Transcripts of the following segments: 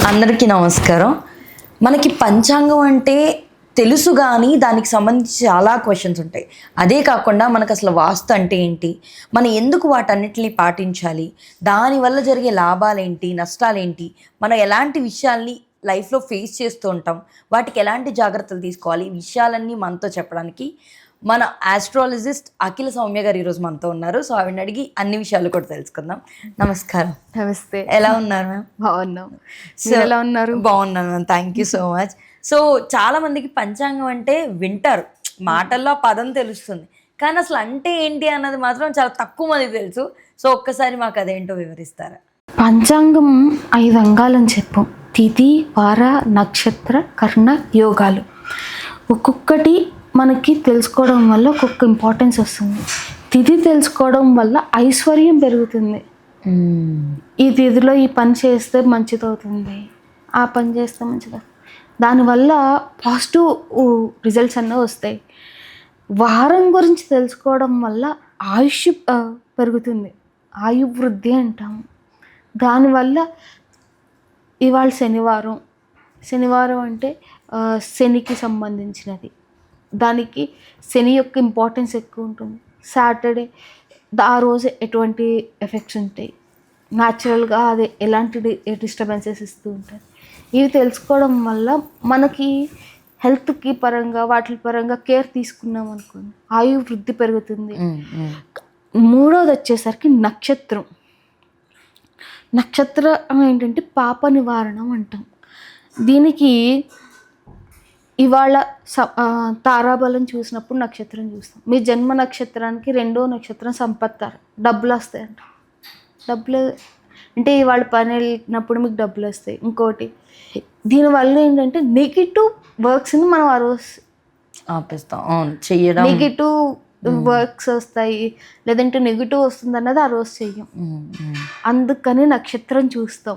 అందరికీ నమస్కారం. మనకి పంచాంగం అంటే తెలుసు కానీ దానికి సంబంధించి చాలా క్వశ్చన్స్ ఉంటాయి. అదే కాకుండా మనకు అసలు వాస్తు అంటే ఏంటి, మనం ఎందుకు వాటన్నిటిని పాటించాలి, దానివల్ల జరిగే లాభాలేంటి, నష్టాలేంటి, మనం ఎలాంటి విషయాల్ని లైఫ్లో ఫేస్ చేస్తూ ఉంటాం, వాటికి ఎలాంటి జాగ్రత్తలు తీసుకోవాలి, ఈ విషయాలన్నీ మనతో చెప్పడానికి మన ఆస్ట్రాలజిస్ట్ అఖిల సౌమ్య గారు ఈరోజు మనతో ఉన్నారు. సో ఆవిడని అడిగి అన్ని విషయాలు కూడా తెలుసుకుందాం. నమస్కారం. నమస్తే. ఎలా ఉన్నారు మ్యామ్? బాగున్నాం. ఎలా ఉన్నారు? బాగున్నాను ma'am, thank you so much. So చాలా మందికి పంచాంగం అంటే వింటారు, మాటల్లో పదం తెలుస్తుంది, కానీ అసలు అంటే ఏంటి అన్నది మాత్రం చాలా తక్కువ మందికి తెలుసు. సో ఒక్కసారి మాకు అదేంటో వివరిస్తారా? పంచాంగం 5 అంగాలని చెప్పు: తిథి, వార, నక్షత్ర, కర్ణ, యోగాలు. ఒక్కొక్కటి మనకి తెలుసుకోవడం వల్ల ఒక్కొక్క ఇంపార్టెన్స్ వస్తుంది. తిథి తెలుసుకోవడం వల్ల ఐశ్వర్యం పెరుగుతుంది. ఈ తిథిలో ఈ పని చేస్తే మంచిదవుతుంది, ఆ పని చేస్తే మంచిది, దానివల్ల పాజిటివ్ రిజల్ట్స్ అన్నీ వస్తాయి. వారం గురించి తెలుసుకోవడం వల్ల ఆయుష్ పెరుగుతుంది, ఆయు వృద్ధి అంటాము. దానివల్ల ఇవాళ శనివారం అంటే శనికి సంబంధించినది, దానికి శని యొక్క ఇంపార్టెన్స్ ఎక్కువ ఉంటుంది. సాటర్డే ఆ రోజు ఎటువంటి ఎఫెక్ట్స్ ఉంటాయి, న్యాచురల్గా అది ఎలాంటి డిస్టర్బెన్సెస్ ఇస్తూ ఉంటాయి. ఇవి తెలుసుకోవడం వల్ల మనకి హెల్త్కి పరంగా వాటి పరంగా కేర్ తీసుకున్నాం అనుకోండి, ఆయు వృద్ధి పెరుగుతుంది. మూడోది వచ్చేసరికి నక్షత్రం ఏంటంటే పాప నివారణం అంటాం. దీనికి ఇవాళ తారాబలం చూసినప్పుడు నక్షత్రం చూస్తాం. మీ జన్మ నక్షత్రానికి 2వ నక్షత్రం సంపత్తారు, డబ్బులు వస్తాయంట. డబ్బులు అంటే ఇవాళ పని వెళ్ళినప్పుడు మీకు డబ్బులు వస్తాయి. ఇంకోటి, దీనివల్ల ఏంటంటే నెగిటివ్ వర్క్స్ని మనం ఆ రోజు ఆపేస్తాం. చెయ్యడం, నెగిటివ్ వర్క్స్ వస్తాయి, లేదంటే నెగిటివ్ వస్తుంది అన్నది ఆ రోజు చెయ్యం. అందుకని నక్షత్రం చూస్తాం.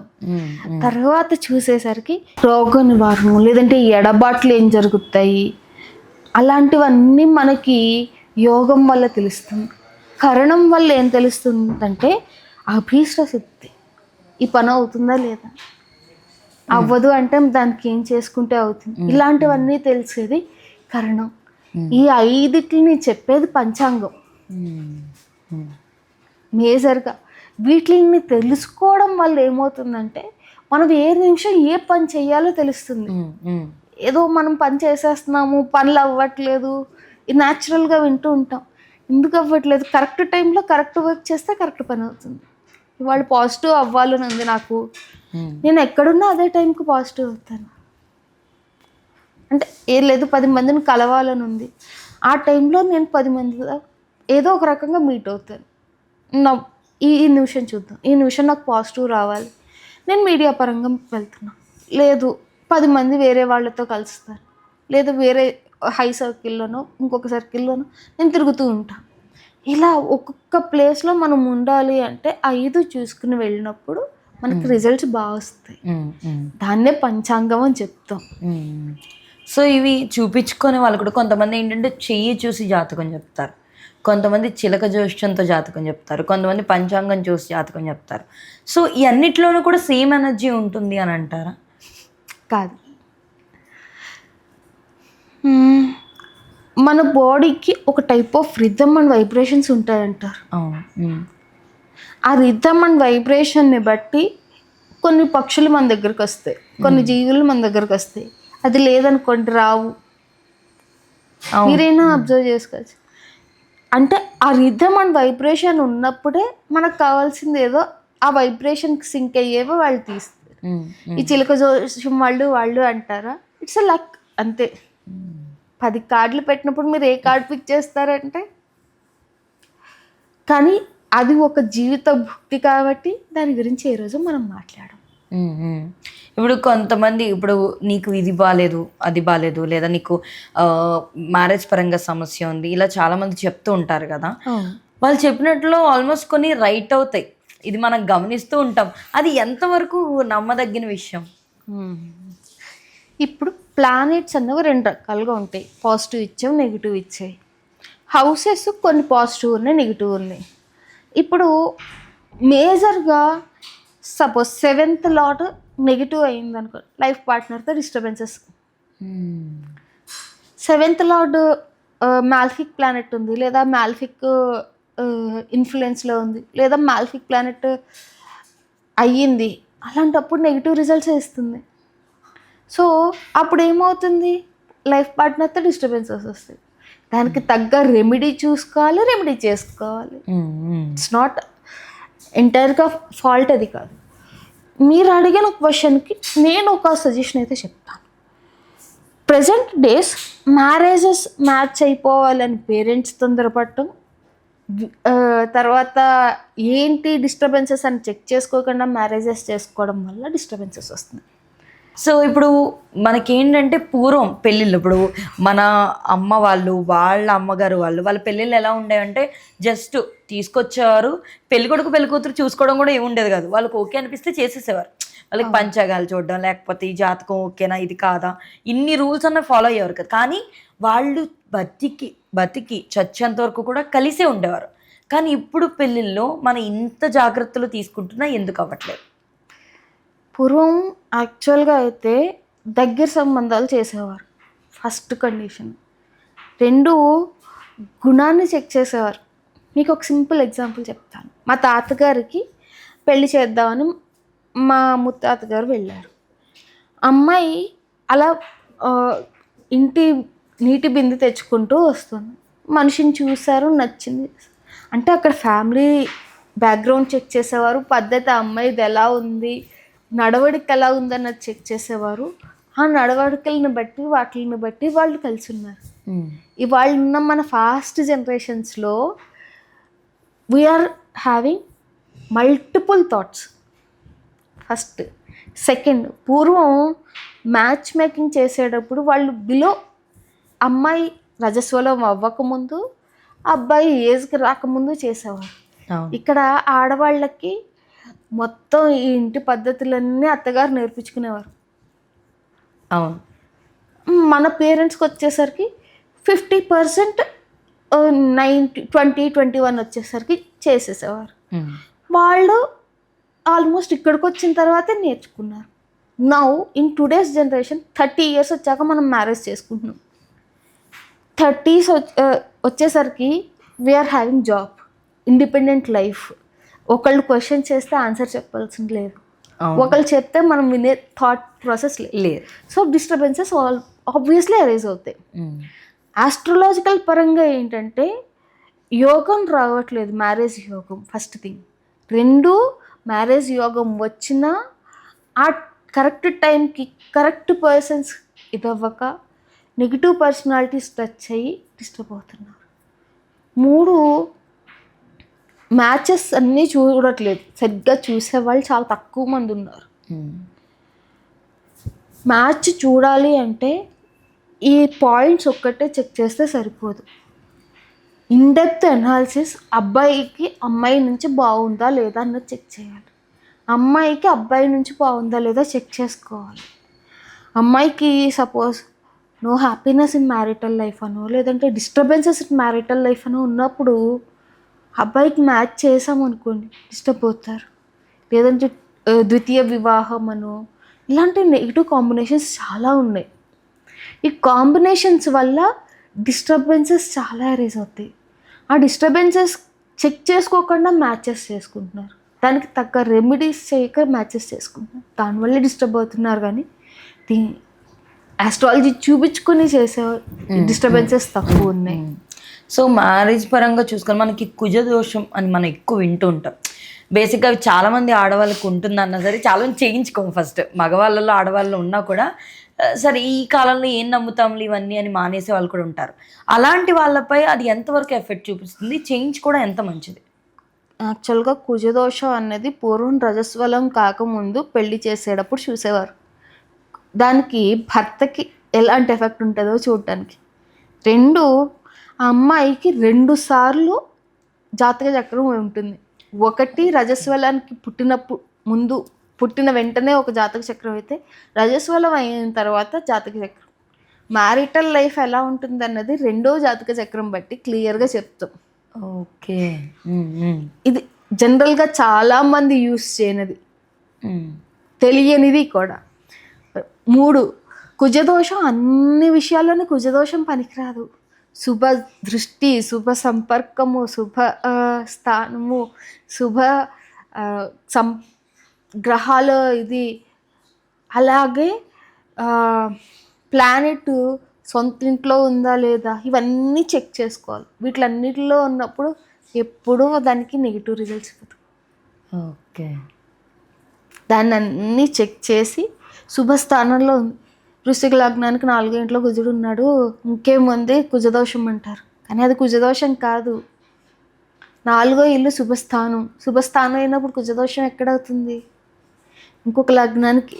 తర్వాత చూసేసరికి రోగ నివారణ, లేదంటే ఎడబాట్లు ఏం జరుగుతాయి, అలాంటివన్నీ మనకి యోగం వల్ల తెలుస్తుంది. కరణం వల్ల ఏం తెలుస్తుందంటే అభీష్ట సిద్ధి, ఈ పని అవుతుందా లేదా, అవ్వదు అంటే దానికి ఏం చేసుకుంటే అవుతుంది, ఇలాంటివన్నీ తెలిసేది కరణం. ఈ 5టిని చెప్పేది పంచాంగం మేజర్గా. వీటిని తెలుసుకోవడం వల్ల ఏమవుతుందంటే మనం ఏ నిమిషం ఏ పని చేయాలో తెలుస్తుంది. ఏదో మనం పని చేసేస్తున్నాము, పనులు అవ్వట్లేదు, న్యాచురల్గా వింటూ ఉంటాం. ఎందుకు అవ్వట్లేదు, కరెక్ట్ టైంలో కరెక్ట్ వర్క్ చేస్తే కరెక్ట్ పని అవుతుంది. ఇవాళ పాజిటివ్ అవ్వాలని ఉంది నాకు, నేను ఎక్కడున్నా అదే టైంకి పాజిటివ్ అవుతాను. అంటే ఏం లేదు, 10 మందిని కలవాలని ఉంది, ఆ టైంలో నేను 10 మంది ఏదో ఒక రకంగా మీట్ అవుతాను. ఈ నిమిషం చూద్దాం, ఈ నిమిషం నాకు పాజిటివ్ రావాలి, నేను మీడియా పరంగా వెళ్తున్నాను. లేదు 10 మంది వేరే వాళ్ళతో కలుస్తాను, లేదు వేరే హై సర్కిల్లోనో ఇంకొక సర్కిల్లోనో నేను తిరుగుతూ ఉంటాను. ఇలా ఒక్కొక్క ప్లేస్లో మనం ఉండాలి అంటే 5 చూసుకుని వెళ్ళినప్పుడు మనకి రిజల్ట్స్ బాగా వస్తాయి. దాన్నే పంచాంగం అని చెప్తాం. సో ఇవి చూపించుకునే వాళ్ళు కూడా కొంతమంది ఏంటంటే చెయ్యి చూసి జాతకం చెప్తారు, కొంతమంది చిలక జోష్యంతో జాతకం చెప్తారు, కొంతమంది పంచాంగం చూసి జాతకం చెప్తారు. సో ఈ అన్నిట్లోనూ కూడా సేమ్ ఎనర్జీ ఉంటుంది అని అంటారా? కాదు, మన బాడీకి ఒక type of rhythm and vibrations ఉంటాయంటారు. ఆ రిథమ్ అండ్ వైబ్రేషన్ని బట్టి కొన్ని పక్షులు మన దగ్గరకు వస్తాయి, కొన్ని జీవులు మన దగ్గరకు వస్తాయి. అది లేదనుకోండి రావు. మీరైనా అబ్జర్వ్ చేసుకోవచ్చు. అంటే ఆ రిథమ్ అండ్ వైబ్రేషన్ ఉన్నప్పుడే మనకు కావాల్సింది ఏదో ఆ వైబ్రేషన్కి సింక్ అయ్యేవో వాళ్ళు తీస్తారు. ఈ చిలక జోష్యం వాళ్ళు అంటారా, ఇట్స్ ఎ లక్ అంతే. 10 కార్డులు పెట్టినప్పుడు మీరు ఏ కార్డు పిక్ చేస్తారంటే, కానీ అది ఒక జీవిత భుక్తి కాబట్టి దాని గురించి ఈ రోజు మనం మాట్లాడాం. ఇప్పుడు కొంతమంది ఇప్పుడు నీకు ఇది బాగాలేదు, అది బాగాలేదు, లేదా నీకు మ్యారేజ్ పరంగా సమస్య ఉంది, ఇలా చాలామంది చెప్తూ ఉంటారు కదా. వాళ్ళు చెప్పినట్లు ఆల్మోస్ట్ కొన్ని రైట్ అవుతాయి, ఇది మనం గమనిస్తూ ఉంటాం. అది ఎంతవరకు నమ్మదగిన విషయం? ఇప్పుడు ప్లానెట్స్ అన్నవి 2 రకాలుగా ఉంటాయి, పాజిటివ్ ఇచ్చావు, నెగిటివ్ ఇచ్చాయి. హౌసెస్ కొన్ని పాజిటివ్ ఉన్నాయి, నెగిటివ్ ఉన్నాయి. ఇప్పుడు మేజర్గా సపోజ్ 7th లాట్ నెగిటివ్ అయింది అనుకో, లైఫ్ పార్ట్నర్తో disturbances. 7th lord malefic planet ఉంది, లేదా మాల్ఫిక్ ఇన్ఫ్లుయెన్స్లో ఉంది, లేదా మాల్ఫిక్ ప్లానెట్ అయ్యింది, అలాంటప్పుడు నెగిటివ్ రిజల్ట్స్ ఇస్తుంది. సో అప్పుడు ఏమవుతుంది, లైఫ్ పార్ట్నర్తో డిస్టర్బెన్సెస్ వస్తాయి. దానికి తగ్గ రెమెడీ చూసుకోవాలి, రెమెడీ చేసుకోవాలి. ఇట్స్ నాట్ ఎంటైర్గా ఫాల్ట్ అది కాదు. మీరు అడిగిన క్వశ్చన్కి నేను ఒక సజెషన్ అయితే చెప్తాను. ప్రజెంట్ డేస్ మ్యాచ్ అయిపోవాలని పేరెంట్స్ తొందరపడటం, తర్వాత ఏంటి డిస్టర్బెన్సెస్ అని చెక్ చేసుకోకుండా మ్యారేజెస్ చేసుకోవడం వల్ల డిస్టర్బెన్సెస్ వస్తున్నాయి. సో ఇప్పుడు మనకేంటంటే పూర్వం పెళ్ళిళ్ళు, ఇప్పుడు మన అమ్మ వాళ్ళు, వాళ్ళ అమ్మగారు వాళ్ళ పెళ్ళిళ్ళు ఎలా ఉండేవంటే జస్ట్ తీసుకొచ్చేవారు, పెళ్లి కొడుకు పెళ్లి కూతురు చూసుకోవడం కూడా ఏమి ఉండేది కాదు. వాళ్ళకి ఓకే అనిపిస్తే చేసేసేవారు. వాళ్ళకి పంచాగాలు చూడడం, లేకపోతే ఈ జాతకం ఓకేనా ఇది కాదా, ఇన్ని రూల్స్ అన్న ఫాలో అయ్యేవారు కదా. కానీ వాళ్ళు బతికి చచ్చేంత వరకు కూడా కలిసే ఉండేవారు. కానీ ఇప్పుడు పెళ్ళిళ్ళలో మనం ఇంత జాగ్రత్తలు తీసుకుంటున్నా ఎందుకు అవ్వట్లేదు? పూర్వం యాక్చువల్గా అయితే దగ్గర సంబంధాలు చేసేవారు, ఫస్ట్ కండిషన్. 2 గుణాన్ని చెక్ చేసేవారు. మీకు ఒక సింపుల్ ఎగ్జాంపుల్ చెప్తాను. మా తాతగారికి పెళ్లి చేద్దామని మా ముత్తాతగారు వెళ్ళారు. అమ్మాయి అలా ఇంటి నీటి బిందె తెచ్చుకుంటూ వస్తుంది. మనిషిని చూశారు, నచ్చింది. అంటే అక్కడ ఫ్యామిలీ బ్యాక్గ్రౌండ్ చెక్ చేసేవారు, పద్ధతి అమ్మాయిది ఎలా ఉంది, నడవడిక ఎలా ఉందన్నది చెక్ చేసేవారు. ఆ నడవడికలను బట్టి వాటిని బట్టి వాళ్ళు కలిసి ఉన్నారు. ఇవాళ ఉన్న మన ఫాస్ట్ జనరేషన్స్లో we are having multiple thoughts. First. Second, పూర్వం మ్యాచ్ మేకింగ్ చేసేటప్పుడు వాళ్ళు బిలో అమ్మాయి రజస్వలం అవ్వకముందు, అబ్బాయి ఏజ్కి రాకముందు చేసేవారు. ఇక్కడ ఆడవాళ్ళకి మొత్తం ఈ ఇంటి పద్ధతులన్నీ అత్తగారు నేర్పించుకునేవారు. అవును. మన పేరెంట్స్కి వచ్చేసరికి 50% 20-21 వచ్చేసరికి చేసేసేవారు. వాళ్ళు ఆల్మోస్ట్ ఇక్కడికి వచ్చిన తర్వాతే నేర్చుకున్నారు. Now in today's generation 30 years వచ్చాక మనం మ్యారేజ్ చేసుకుంటున్నాం. 30s వచ్చేసరికి we are having job, independent life. ఒకళ్ళు క్వశ్చన్ చేస్తే ఆన్సర్ చెప్పాల్సింది లేదు, ఒకళ్ళు చెప్తే మనం వినే థాట్ ప్రాసెస్ లేదు. సో డిస్టర్బెన్సెస్ ఆబ్వియస్లీ అరైజ్ అవుతాయి. ఆస్ట్రాలజికల్ పరంగా ఏంటంటే యోగం రావట్లేదు, మ్యారేజ్ యోగం ఫస్ట్ థింగ్. 2, మ్యారేజ్ యోగం వచ్చినా ఆ కరెక్ట్ టైంకి కరెక్ట్ పర్సన్స్ ఇదవ్వక నెగిటివ్ పర్సనాలిటీస్ టచ్ అయ్యి డిస్టర్బ్ అవుతున్నారు. 3, మ్యాచెస్ అన్నీ చూడట్లేదు, సరిగ్గా చూసేవాళ్ళు చాలా తక్కువ మంది ఉన్నారు. మ్యాచ్ చూడాలి అంటే ఈ పాయింట్స్ ఒక్కటే చెక్ చేస్తే సరిపోదు. ఇన్డెప్త్ అనాలిసిస్, అబ్బాయికి అమ్మాయి నుంచి బాగుందా లేదా అన్నది చెక్ చేయాలి, అమ్మాయికి అబ్బాయి నుంచి బాగుందా లేదా చెక్ చేసుకోవాలి. అమ్మాయికి suppose no happiness in marital life అనో, లేదంటే డిస్టర్బెన్సెస్ ఇన్ మ్యారిటల్ లైఫ్ అనో ఉన్నప్పుడు అబ్బాయికి మ్యాచ్ చేసామనుకోండి డిస్టర్బ్ అవుతారు. లేదంటే ద్వితీయ వివాహం అనో, ఇలాంటి నెగిటివ్ కాంబినేషన్స్ చాలా ఉన్నాయి. ఈ కాంబినేషన్స్ వల్ల డిస్టర్బెన్సెస్ చాలా అరైజ్ అవుతాయి. ఆ డిస్టర్బెన్సెస్ చెక్ చేసుకోకుండా మ్యాచెస్ చేసుకుంటున్నారు, దానికి తగ్గ రెమెడీస్ చేయక మ్యాచెస్ చేసుకుంటున్నారు, దానివల్ల డిస్టర్బ్ అవుతున్నారు. కానీ ఆస్ట్రాలజీ చూపించుకొని చేసే డిస్టర్బెన్సెస్ తక్కువ ఉన్నాయి. సో మ్యారేజ్ పరంగా చూసుకొని మనకి కుజ దోషం అని మనం ఎక్కువ వింటూ ఉంటాం. బేసిక్గా అవి చాలామంది ఆడవాళ్ళకి ఉంటుందన్నా సరే చాలామంది చేయించుకోము. ఫస్ట్ మగవాళ్ళలో ఆడవాళ్ళు ఉన్నా కూడా సరే ఈ కాలంలో ఏం నమ్ముతాంలు ఇవన్నీ అని మానేసే వాళ్ళు కూడా ఉంటారు. అలాంటి వాళ్ళపై అది ఎంతవరకు ఎఫెక్ట్ చూపిస్తుంది, చేయించుకోవడం ఎంత మంచిది? యాక్చువల్గా కుజదోషం అనేది పూర్వం రజస్వలం కాకముందు పెళ్లి చేసేటప్పుడు చూసేవారు. దానికి భర్తకి ఎలాంటి ఎఫెక్ట్ ఉంటుందో చూడటానికి. 2, ఆ అమ్మాయికి 2 సార్లు జాతక చక్రం ఉంటుంది. 1 రజస్వలానికి పుట్టిన వెంటనే ఒక జాతక చక్రం అయితే, రజస్వలం అయిన తర్వాత జాతక చక్రం. మ్యారిటల్ లైఫ్ ఎలా ఉంటుంది అన్నది 2వ జాతక చక్రం బట్టి క్లియర్గా చెప్తాం. ఓకే. ఇది జనరల్గా చాలామంది యూస్ చేయనది. తెలియనిది కూడా. 3 కుజదోషం, అన్ని విషయాల్లోనూ కుజదోషం పనికిరాదు. శుభ దృష్టి, శుభ సంపర్కము, శుభ స్థానము, శుభ సం గ్రహాల ఇది, అలాగే ప్లానెట్ సొంత ఇంట్లో ఉందా లేదా, ఇవన్నీ చెక్ చేసుకోవాలి. వీటిలన్నిటిలో ఉన్నప్పుడు ఎప్పుడూ దానికి నెగిటివ్ రిజల్ట్స్ ఇవ్వదు. ఓకే, దాన్ని అన్నీ చెక్ చేసి శుభస్థానంలో ఉంది. వృశ్చిక లగ్నానికి 4వ ఇంట్లో కుజుడు ఉన్నాడు, ఇంకేముంది కుజదోషం అంటారు. కానీ అది కుజదోషం కాదు. 4వ ఇల్లు శుభస్థానం. శుభస్థానం అయినప్పుడు కుజదోషం ఎక్కడవుతుంది? ఇంకొక లగ్నానికి.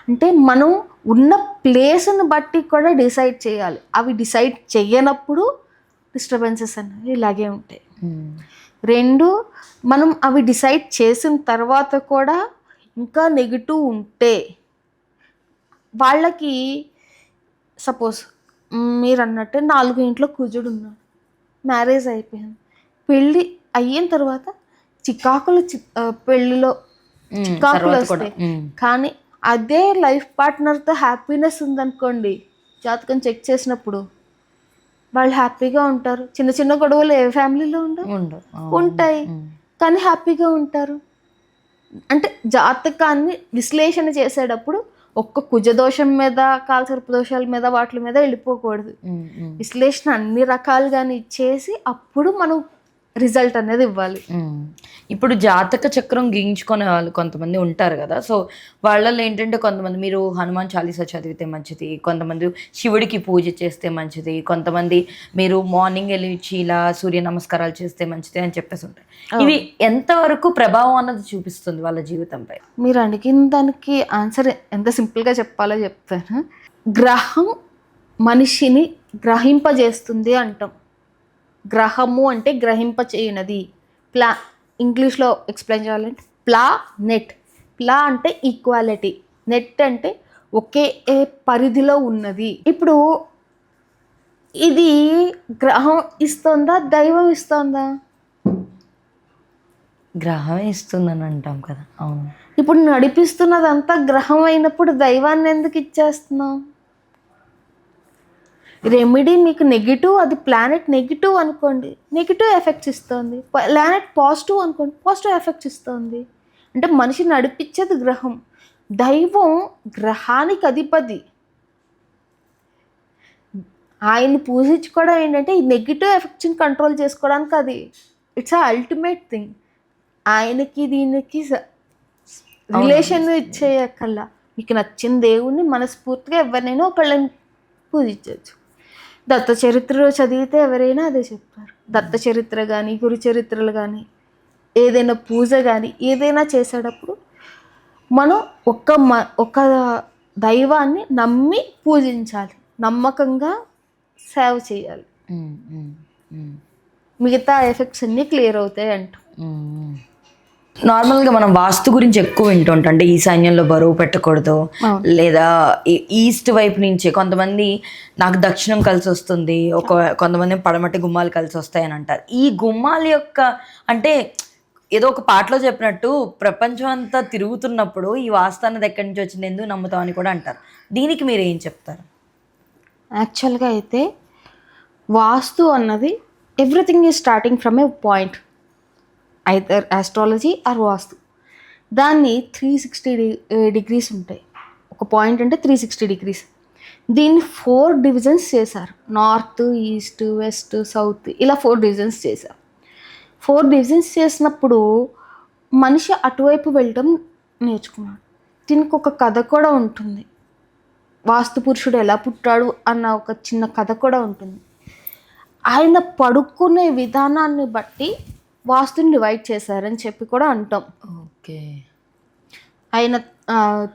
అంటే మనం ఉన్న ప్లేస్ని బట్టి కూడా డిసైడ్ చేయాలి. అవి డిసైడ్ చేయనప్పుడు డిస్టర్బెన్సెస్ అనేవి ఇలాగే ఉంటాయి. 2, మనం అవి డిసైడ్ చేసిన తర్వాత కూడా ఇంకా నెగిటివ్ ఉంటే వాళ్ళకి, సపోజ్ మీరు అన్నట్టు 4వ ఇంట్లో కుజుడు ఉన్నాడు, మ్యారేజ్ అయిపోయింది, పెళ్ళి అయిన తర్వాత చికాకులు, పెళ్ళిలో చికాకులు వస్తాయి. కానీ అదే లైఫ్ పార్ట్నర్తో హ్యాపీనెస్ ఉందనుకోండి, జాతకం చెక్ చేసినప్పుడు వాళ్ళు హ్యాపీగా ఉంటారు. చిన్న చిన్న గొడవలు ఏ ఫ్యామిలీలో ఉంటాయి, కానీ హ్యాపీగా ఉంటారు. అంటే జాతకాన్ని విశ్లేషణ చేసేటప్పుడు ఒక్క కుజదోషం మీద, కాలసర్ప దోషాల మీద, వాటి మీద వెళ్ళిపోకూడదు. విశ్లేషణ అన్ని రకాలుగానే ఇచ్చేసి అప్పుడు మనం రిజల్ట్ అనేది ఇవ్వాలి. ఇప్పుడు జాతక చక్రం గీయించుకునే వాళ్ళు కొంతమంది ఉంటారు కదా, సో వాళ్ళలో ఏంటంటే కొంతమంది మీరు హనుమాన్ చాలీసా చదివితే మంచిది, కొంతమంది శివుడికి పూజ చేస్తే మంచిది, కొంతమంది మీరు మార్నింగ్ వెళ్ళి ఇలా సూర్య నమస్కారాలు చేస్తే మంచిది అని చెప్పేసి ఉంటాయి. ఇవి ఎంతవరకు ప్రభావం అన్నది చూపిస్తుంది వాళ్ళ జీవితంపై? మీరు అడిగిన దానికి ఆన్సర్ ఎంత సింపుల్గా చెప్పాలో చెప్తాను. గ్రహం మనిషిని గ్రహింపజేస్తుంది అంటాం. గ్రహము అంటే గ్రహింప చేయనది. ఇంగ్లీష్లో ఎక్స్ప్లెయిన్ చేయాలంటే నెట్. అంటే ఈక్వాలిటీ, నెట్ అంటే ఒకే పరిధిలో ఉన్నది. ఇప్పుడు ఇది గ్రహం ఇస్తుందా, దైవం ఇస్తుందా? గ్రహం ఇస్తుందని అంటాం కదా. అవును. ఇప్పుడు నడిపిస్తున్నదంతా గ్రహం అయినప్పుడు దైవాన్ని ఎందుకు ఇచ్చేస్తున్నాం? రెమెడీ మీకు నెగిటివ్, అది ప్లానెట్ నెగిటివ్ అనుకోండి, నెగిటివ్ ఎఫెక్ట్స్ ఇస్తుంది. ప్లానెట్ పాజిటివ్ అనుకోండి, పాజిటివ్ ఎఫెక్ట్స్ ఇస్తుంది. అంటే మనిషి నడిపించేది గ్రహం, దైవం గ్రహానికి అధిపతి. ఆయన్ని పూజించుకోవడం ఏంటంటే ఈ నెగిటివ్ ఎఫెక్ట్స్ని కంట్రోల్ చేసుకోవడానికి. అది ఇట్స్ అల్టిమేట్ థింగ్. ఆయనకి దీనికి రిలేషన్ ఇచ్చేయక్కల్లా. మీకు నచ్చిన దేవుణ్ణి మనస్ఫూర్తిగా ఎవరినైనా ఒకళ్ళని పూజించవచ్చు. దత్త చరిత్రలో చదివితే ఎవరైనా అదే చెప్తారు. దత్త చరిత్ర కానీ, గురు చరిత్రలు కానీ, ఏదైనా పూజ కానీ ఏదైనా చేసేటప్పుడు మనం ఒక దైవాన్ని నమ్మి పూజించాలి, నమ్మకంగా సేవ చేయాలి. మిగతా ఎఫెక్ట్స్ అన్నీ క్లియర్ అవుతాయి అంట. నార్మల్గా మనం వాస్తు గురించి ఎక్కువ వింటుంటాం. అంటే ఈశాన్యంలో బరువు పెట్టకూడదు, లేదా ఈస్ట్ వైపు నుంచి కొంతమంది నాకు దక్షిణం కలిసి వస్తుంది, కొంతమంది పడమటి గుమ్మాలు కలిసి వస్తాయని అంటారు. ఈ గుమ్మాల యొక్క అంటే ఏదో ఒక పాటలో చెప్పినట్టు ప్రపంచం అంతా తిరుగుతున్నప్పుడు ఈ వాస్తు అన్నది ఎక్కడి నుంచి వచ్చింది, ఎందుకు నమ్ముతాం అని కూడా అంటారు. దీనికి మీరు ఏం చెప్తారు? యాక్చువల్గా అయితే వాస్తు అన్నది everything is starting from a point, either astrology or Vastu. దాన్ని 360 degrees ఉంటాయి. ఒక పాయింట్ అంటే 360 degrees. దీన్ని 4 divisions చేశారు. నార్త్, ఈస్ట్, వెస్ట్, సౌత్, ఇలా 4 divisions చేశారు. 4 divisions చేసినప్పుడు మనిషి అటువైపు వెళ్ళటం నేర్చుకున్నాడు. దీనికి ఒక కథ కూడా ఉంటుంది. వాస్తు పురుషుడు ఎలా పుట్టాడు అన్న ఒక చిన్న కథ కూడా ఉంటుంది. ఆయన పడుకునే విధానాన్ని బట్టి వాస్తుని డివైడ్ చేశారని చెప్పి కూడా అంటాం. ఓకే. ఆయన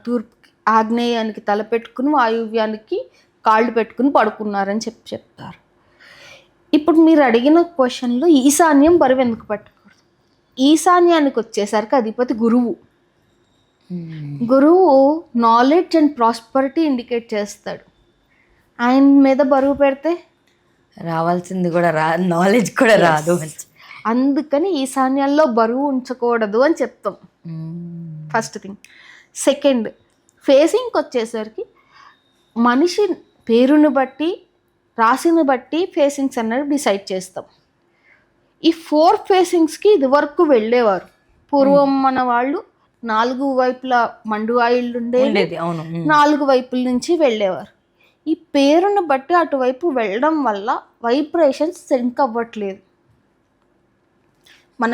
తూర్పు ఆగ్నేయానికి తల పెట్టుకుని, వాయువ్యానికి కాళ్ళు పెట్టుకుని పడుకున్నారని చెప్తారు. ఇప్పుడు మీరు అడిగిన క్వశ్చన్లో ఈశాన్యం బరువు ఎందుకు పట్టకూడదు? ఈశాన్యానికి వచ్చేసరికి అధిపతి గురువు. గురువు నాలెడ్జ్ అండ్ ప్రాస్పరిటీ ఇండికేట్ చేస్తాడు. ఆయన మీద బరువు పెడితే రావాల్సింది కూడా నాలెడ్జ్ కూడా రాదు. అందుకని ఈశాన్యాల్లో బరువు ఉంచకూడదు అని చెప్తాం. First thing. సెకండ్ ఫేసింగ్కి వచ్చేసరికి మనిషి పేరుని బట్టి రాశిని బట్టి ఫేసింగ్స్ అన్నది డిసైడ్ చేస్తాం. ఈ 4 ఫేసింగ్స్కి ఇది వరకు వెళ్ళేవారు. పూర్వం మన వాళ్ళు 4 వైపులా మండువాయిళ్ళు ఉండేది, అవును. 4 వైపుల నుంచి వెళ్ళేవారు. ఈ పేరును బట్టి అటువైపు వెళ్ళడం వల్ల వైబ్రేషన్స్ సింక్ అవ్వట్లేదు. మన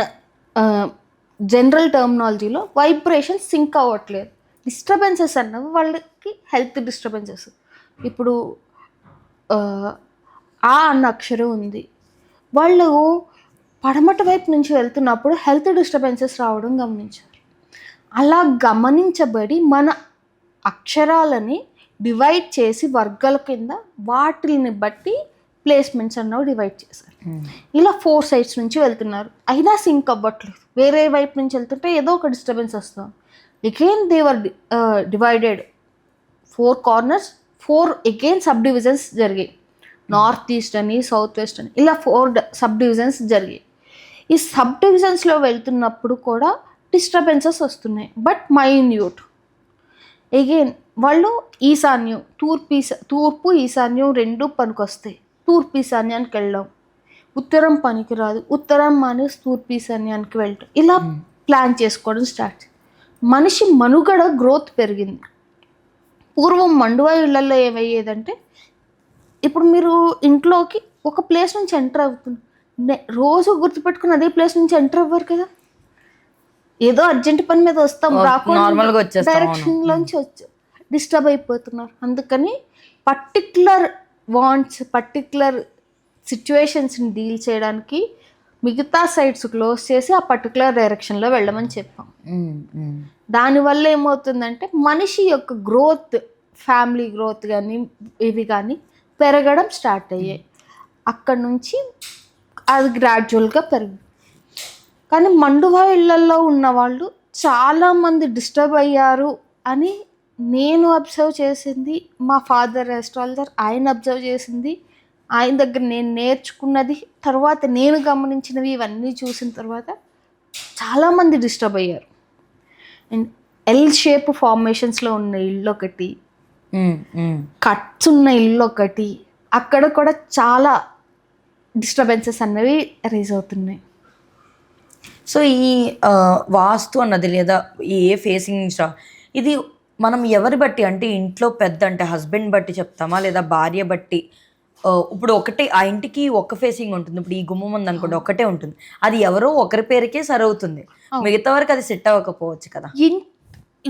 జనరల్ టర్మినాలజీలో వైబ్రేషన్స్ సింక్ అవ్వట్లేదు. డిస్టర్బెన్సెస్ అన్నవి వాళ్ళకి హెల్త్ డిస్టర్బెన్సెస్. ఇప్పుడు ఆ అన్న అక్షరం ఉంది, వాళ్ళు పడమట వైపు నుంచి వెళ్తున్నప్పుడు హెల్త్ డిస్టర్బెన్సెస్ రావడం గమనించారు. అలా గమనించబడి మన అక్షరాలని డివైడ్ చేసి వర్గాల కింద వాటిని బట్టి ప్లేస్మెంట్స్ అన్నవి డివైడ్ చేశారు. ఇలా 4 సైడ్స్ నుంచి వెళ్తున్నారు, అయినా సింక్ అవ్వట్లేదు. వేరే వైపు నుంచి వెళ్తుంటే ఏదో ఒక డిస్టర్బెన్స్ వస్తాం. Again they're divided 4 corners, 4 again sub divisions జరిగాయి. నార్త్ ఈస్ట్ అని, సౌత్ వెస్ట్ అని, ఇలా 4 సబ్ డివిజన్స్ జరిగాయి. ఈ సబ్ డివిజన్స్లో వెళ్తున్నప్పుడు కూడా డిస్టర్బెన్సెస్ వస్తున్నాయి, బట్ మైన్యూట్. అగైన్ వాళ్ళు ఈశాన్యం, తూర్పు ఈశాన్యం 2 పనికొస్తాయి. తూర్పు ఈశాన్యానికి వెళ్ళాం, ఉత్తరం పనికిరాదు, ఉత్తరం మానేసి తూర్పు ఈశాన్యానికి వెళ్ళటం, ఇలా ప్లాన్ చేసుకోవడం స్టార్ట్. మనిషి మనుగడ గ్రోత్ పెరిగింది. పూర్వం మండువా ఇళ్లలో ఏమయ్యేదంటే, ఇప్పుడు మీరు ఇంట్లోకి ఒక ప్లేస్ నుంచి ఎంటర్ అవుతుంది, రోజు గుర్తుపెట్టుకుని అదే ప్లేస్ నుంచి ఎంటర్ అవ్వరు కదా. ఏదో అర్జెంట్ పని మీద వస్తాం, రాకుండా డైరెక్షన్లోంచి వచ్చి డిస్టర్బ్ అయిపోతున్నారు. అందుకని పర్టిక్యులర్ వాంట్స్, పర్టిక్యులర్ సిచ్యువేషన్స్ని డీల్ చేయడానికి మిగతా సైడ్స్ క్లోజ్ చేసి ఆ పర్టికులర్ డైరెక్షన్లో వెళ్ళమని చెప్పాం. దానివల్ల ఏమవుతుందంటే మనిషి యొక్క గ్రోత్, ఫ్యామిలీ గ్రోత్ కానీ ఇవి కానీ పెరగడం స్టార్ట్ అయ్యాయి. అక్కడ నుంచి అది గ్రాడ్యువల్గా పెరిగింది. కానీ మండువా ఇళ్లలో ఉన్న వాళ్ళు చాలామంది డిస్టర్బ్ అయ్యారు అని నేను అబ్జర్వ్ చేసింది, మా ఫాదర్ ఆస్ట్రాలజర్ ఆయన అబ్జర్వ్ చేసింది, ఆయన దగ్గర నేను నేర్చుకున్నది, తర్వాత నేను గమనించినవి, ఇవన్నీ చూసిన తర్వాత చాలామంది డిస్టర్బ్ అయ్యారు. అండ్ ఎల్ షేప్ ఫార్మేషన్స్లో ఉన్న ఇల్లు ఒకటి, కట్స్ ఉన్న ఇల్లు ఒకటి, అక్కడ కూడా చాలా డిస్టర్బెన్సెస్ అన్నవి రైజ్ అవుతున్నాయి. సో ఈ వాస్తు అన్నది లేదా ఏ ఫేసింగ్ ఇది మనం ఎవరి బట్టి, అంటే ఇంట్లో పెద్ద అంటే హస్బెండ్ బట్టి చెప్తామా లేదా భార్య బట్టి? ఇప్పుడు ఒకటే ఆ ఇంటికి ఒక ఫేసింగ్ ఉంటుంది. ఇప్పుడు ఈ గుమ్మం ఉంది అనుకోండి, ఒకటే ఉంటుంది, అది ఎవరో ఒకరి పేరుకే సరవుతుంది, మిగతా వరకు అది సెట్ అవ్వకపోవచ్చు కదా.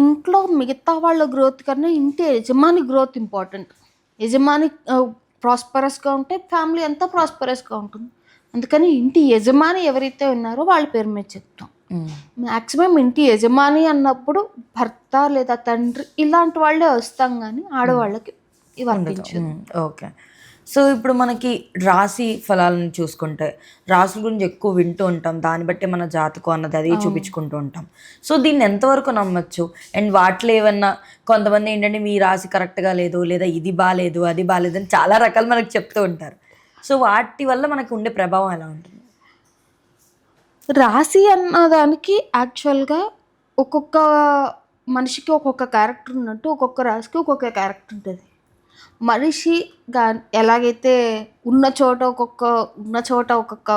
ఇంట్లో మిగతా వాళ్ళ గ్రోత్ కన్నా ఇంటి యజమాని గ్రోత్ ఇంపార్టెంట్. యజమాని ప్రాస్పరస్గా ఉంటే ఫ్యామిలీ అంతా ప్రాస్పరస్గా ఉంటుంది. అందుకని ఇంటి యజమాని ఎవరైతే ఉన్నారో వాళ్ళ పేరు మీద చెప్తాం. మ్యాక్సిమం ఇంటి యజమాని అన్నప్పుడు భర్త లేదా తండ్రి ఇలాంటి వాళ్ళే వస్తాం, కానీ ఆడవాళ్ళకి ఇవ్వండి. ఓకే. సో ఇప్పుడు మనకి రాశి ఫలాలను చూసుకుంటే రాశుల గురించి ఎక్కువ వింటూ ఉంటాం, దాన్ని బట్టి మన జాతకం అన్నది అది చూపించుకుంటూ ఉంటాం. సో దీన్ని ఎంతవరకు నమ్మచ్చు? అండ్ వాటిలో ఏమన్నా కొంతమంది ఏంటంటే మీ రాశి కరెక్ట్గా లేదు, లేదా ఇది బాగాలేదు, అది బాగాలేదు అని చాలా రకాలు మనకు చెప్తూ ఉంటారు. సో వాటి వల్ల మనకు ఉండే ప్రభావం ఎలా ఉంటుంది? రాశి అన్నదానికి యాక్చువల్గా ఒక్కొక్క మనిషికి ఒక్కొక్క క్యారెక్టర్ ఉన్నట్టు ఒక్కొక్క రాశికి ఒక్కొక్క క్యారెక్టర్ ఉంటుంది. మనిషి ఎలాగైతే ఉన్న చోట ఒక్కొక్క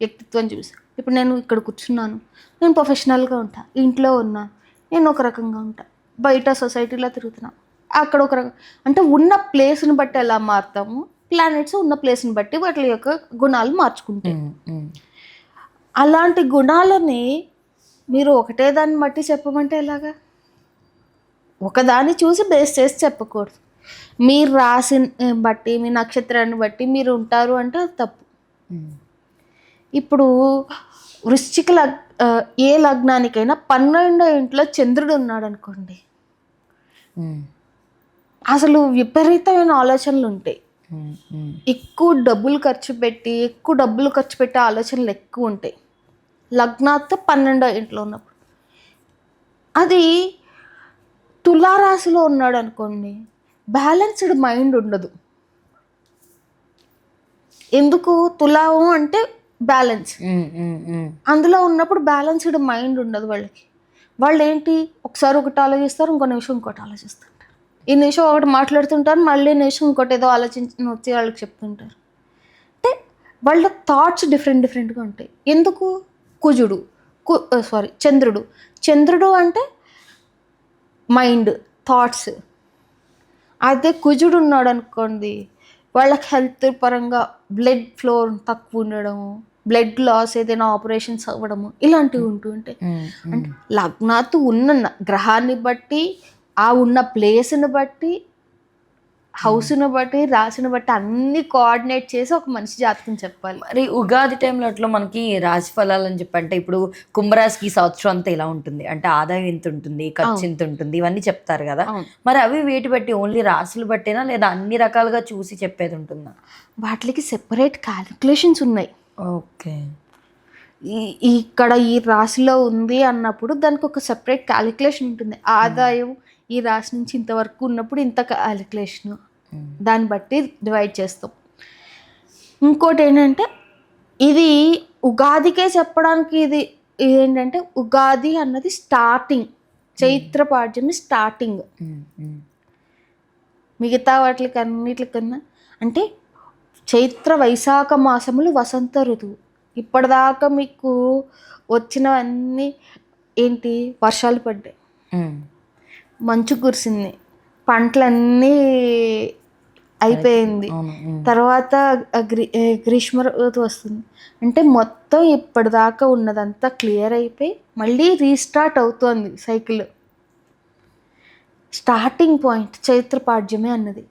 వ్యక్తిత్వం చూసి, ఇప్పుడు నేను ఇక్కడ కూర్చున్నాను, నేను ప్రొఫెషనల్గా ఉంటా, ఇంట్లో ఉన్నా నేను ఒక రకంగా ఉంటా, బయట సొసైటీలో తిరుగుతున్నా అక్కడ ఒక రకం, అంటే ఉన్న ప్లేస్ని బట్టి ఎలా మారుతాము, ప్లానెట్స్ ఉన్న ప్లేస్ని బట్టి వాటి యొక్క గుణాలు మార్చుకుంటాయి. అలాంటి గుణాలని మీరు ఒకటే దాన్ని బట్టి చెప్పమంటే ఎలాగా? ఒకదాన్ని చూసి బేస్ చేసి చెప్పకూడదు. మీరు రాశిని బట్టి, మీ నక్షత్రాన్ని బట్టి మీరు ఉంటారు అంటే అది తప్పు. ఇప్పుడు వృశ్చిక ఏ లగ్నానికైనా 12వ ఇంట్లో చంద్రుడు ఉన్నాడు అనుకోండి, అసలు విపరీతమైన ఆలోచనలు ఉంటాయి. ఎక్కువ డబ్బులు ఖర్చు పెట్టే ఆలోచనలు ఎక్కువ ఉంటాయి లగ్నాతో 12వ ఇంట్లో ఉన్నప్పుడు. అది తులారాశిలో ఉన్నాడు అనుకోండి, బ్యాలెన్స్డ్ మైండ్ ఉండదు. ఎందుకు? తులావు అంటే బ్యాలెన్స్, అందులో ఉన్నప్పుడు బ్యాలెన్స్డ్ మైండ్ ఉండదు వాళ్ళకి. వాళ్ళు ఏంటి ఒకసారి ఒకటి ఆలోచిస్తారు, ఇంకో నిమిషం ఇంకోటి ఆలోచిస్తుంటారు. ఈ నిమిషం ఒకటి మాట్లాడుతుంటారు, మళ్ళీ నిమిషం ఇంకోటి ఏదో ఆలోచించి వచ్చి వాళ్ళకి చెప్తుంటారు. అంటే వాళ్ళ థాట్స్ డిఫరెంట్గా ఉంటాయి. ఎందుకు? కుజుడు చంద్రుడు అంటే మైండ్, థాట్స్. అదే కుజుడు ఉన్నాడు అనుకోండి, వాళ్ళకి హెల్త్ పరంగా బ్లడ్ ఫ్లో తక్కువ ఉండడము, బ్లడ్ లాస్, ఏదైనా ఆపరేషన్స్ అవ్వడము, ఇలాంటివి ఉంటూ ఉంటాయి. అంటే లగ్నాత్తు ఉన్న గ్రహాన్ని బట్టి, ఆ ఉన్న ప్లేస్ని బట్టి, హౌస్ని బట్టి, రాశిని బట్టి అన్ని కోఆర్డినేట్ చేసి ఒక మనిషి జాతకం చెప్పాలి. మరి ఉగాది టైంలో అట్లా మనకి రాశి ఫలాలు అని చెప్పి అంటే ఇప్పుడు కుంభరాశికి సంవత్సరం అంతా ఇలా ఉంటుంది, అంటే ఆదాయం ఇంత ఉంటుంది, ఖర్చు ఇంత ఉంటుంది, ఇవన్నీ చెప్తారు కదా. మరి అవి వేటి బట్టి ఓన్లీ రాశులు బట్టేనా లేదా అన్ని రకాలుగా చూసి చెప్పేది ఉంటుందా? వాటికి సెపరేట్ క్యాలిక్యులేషన్స్ ఉన్నాయి. ఓకే. ఇక్కడ ఈ రాశిలో ఉంది అన్నప్పుడు దానికి ఒక సెపరేట్ క్యాలిక్యులేషన్ ఉంటుంది. ఆదాయం ఈ రాశి నుంచి ఇంతవరకు ఉన్నప్పుడు ఇంత క్యాలిక్యులేషన్, దాన్ని బట్టి డివైడ్ చేస్తాం. ఇంకోటి ఏంటంటే ఇది ఉగాదికే చెప్పడానికి, ఇది ఏంటంటే ఉగాది అన్నది స్టార్టింగ్, చైత్ర పాడ్యమి స్టార్టింగ్. మిగతా వాటికి అన్నిటికన్నా అంటే చైత్ర వైశాఖ మాసములు వసంత ఋతువు. ఇప్పటిదాకా మీకు వచ్చినవన్నీ ఏంటి? వర్షాలు పడ్డాయి, మంచు కురిసింది, పంటలన్నీ అయిపోయింది, తర్వాత గ్రీష్మ ఋతువు వస్తుంది. అంటే మొత్తం ఇప్పటిదాకా ఉన్నదంతా క్లియర్ అయిపోయి మళ్ళీ రీస్టార్ట్ అవుతోంది సైకిల్. స్టార్టింగ్ పాయింట్ చైత్రపాడ్యమే అన్నది.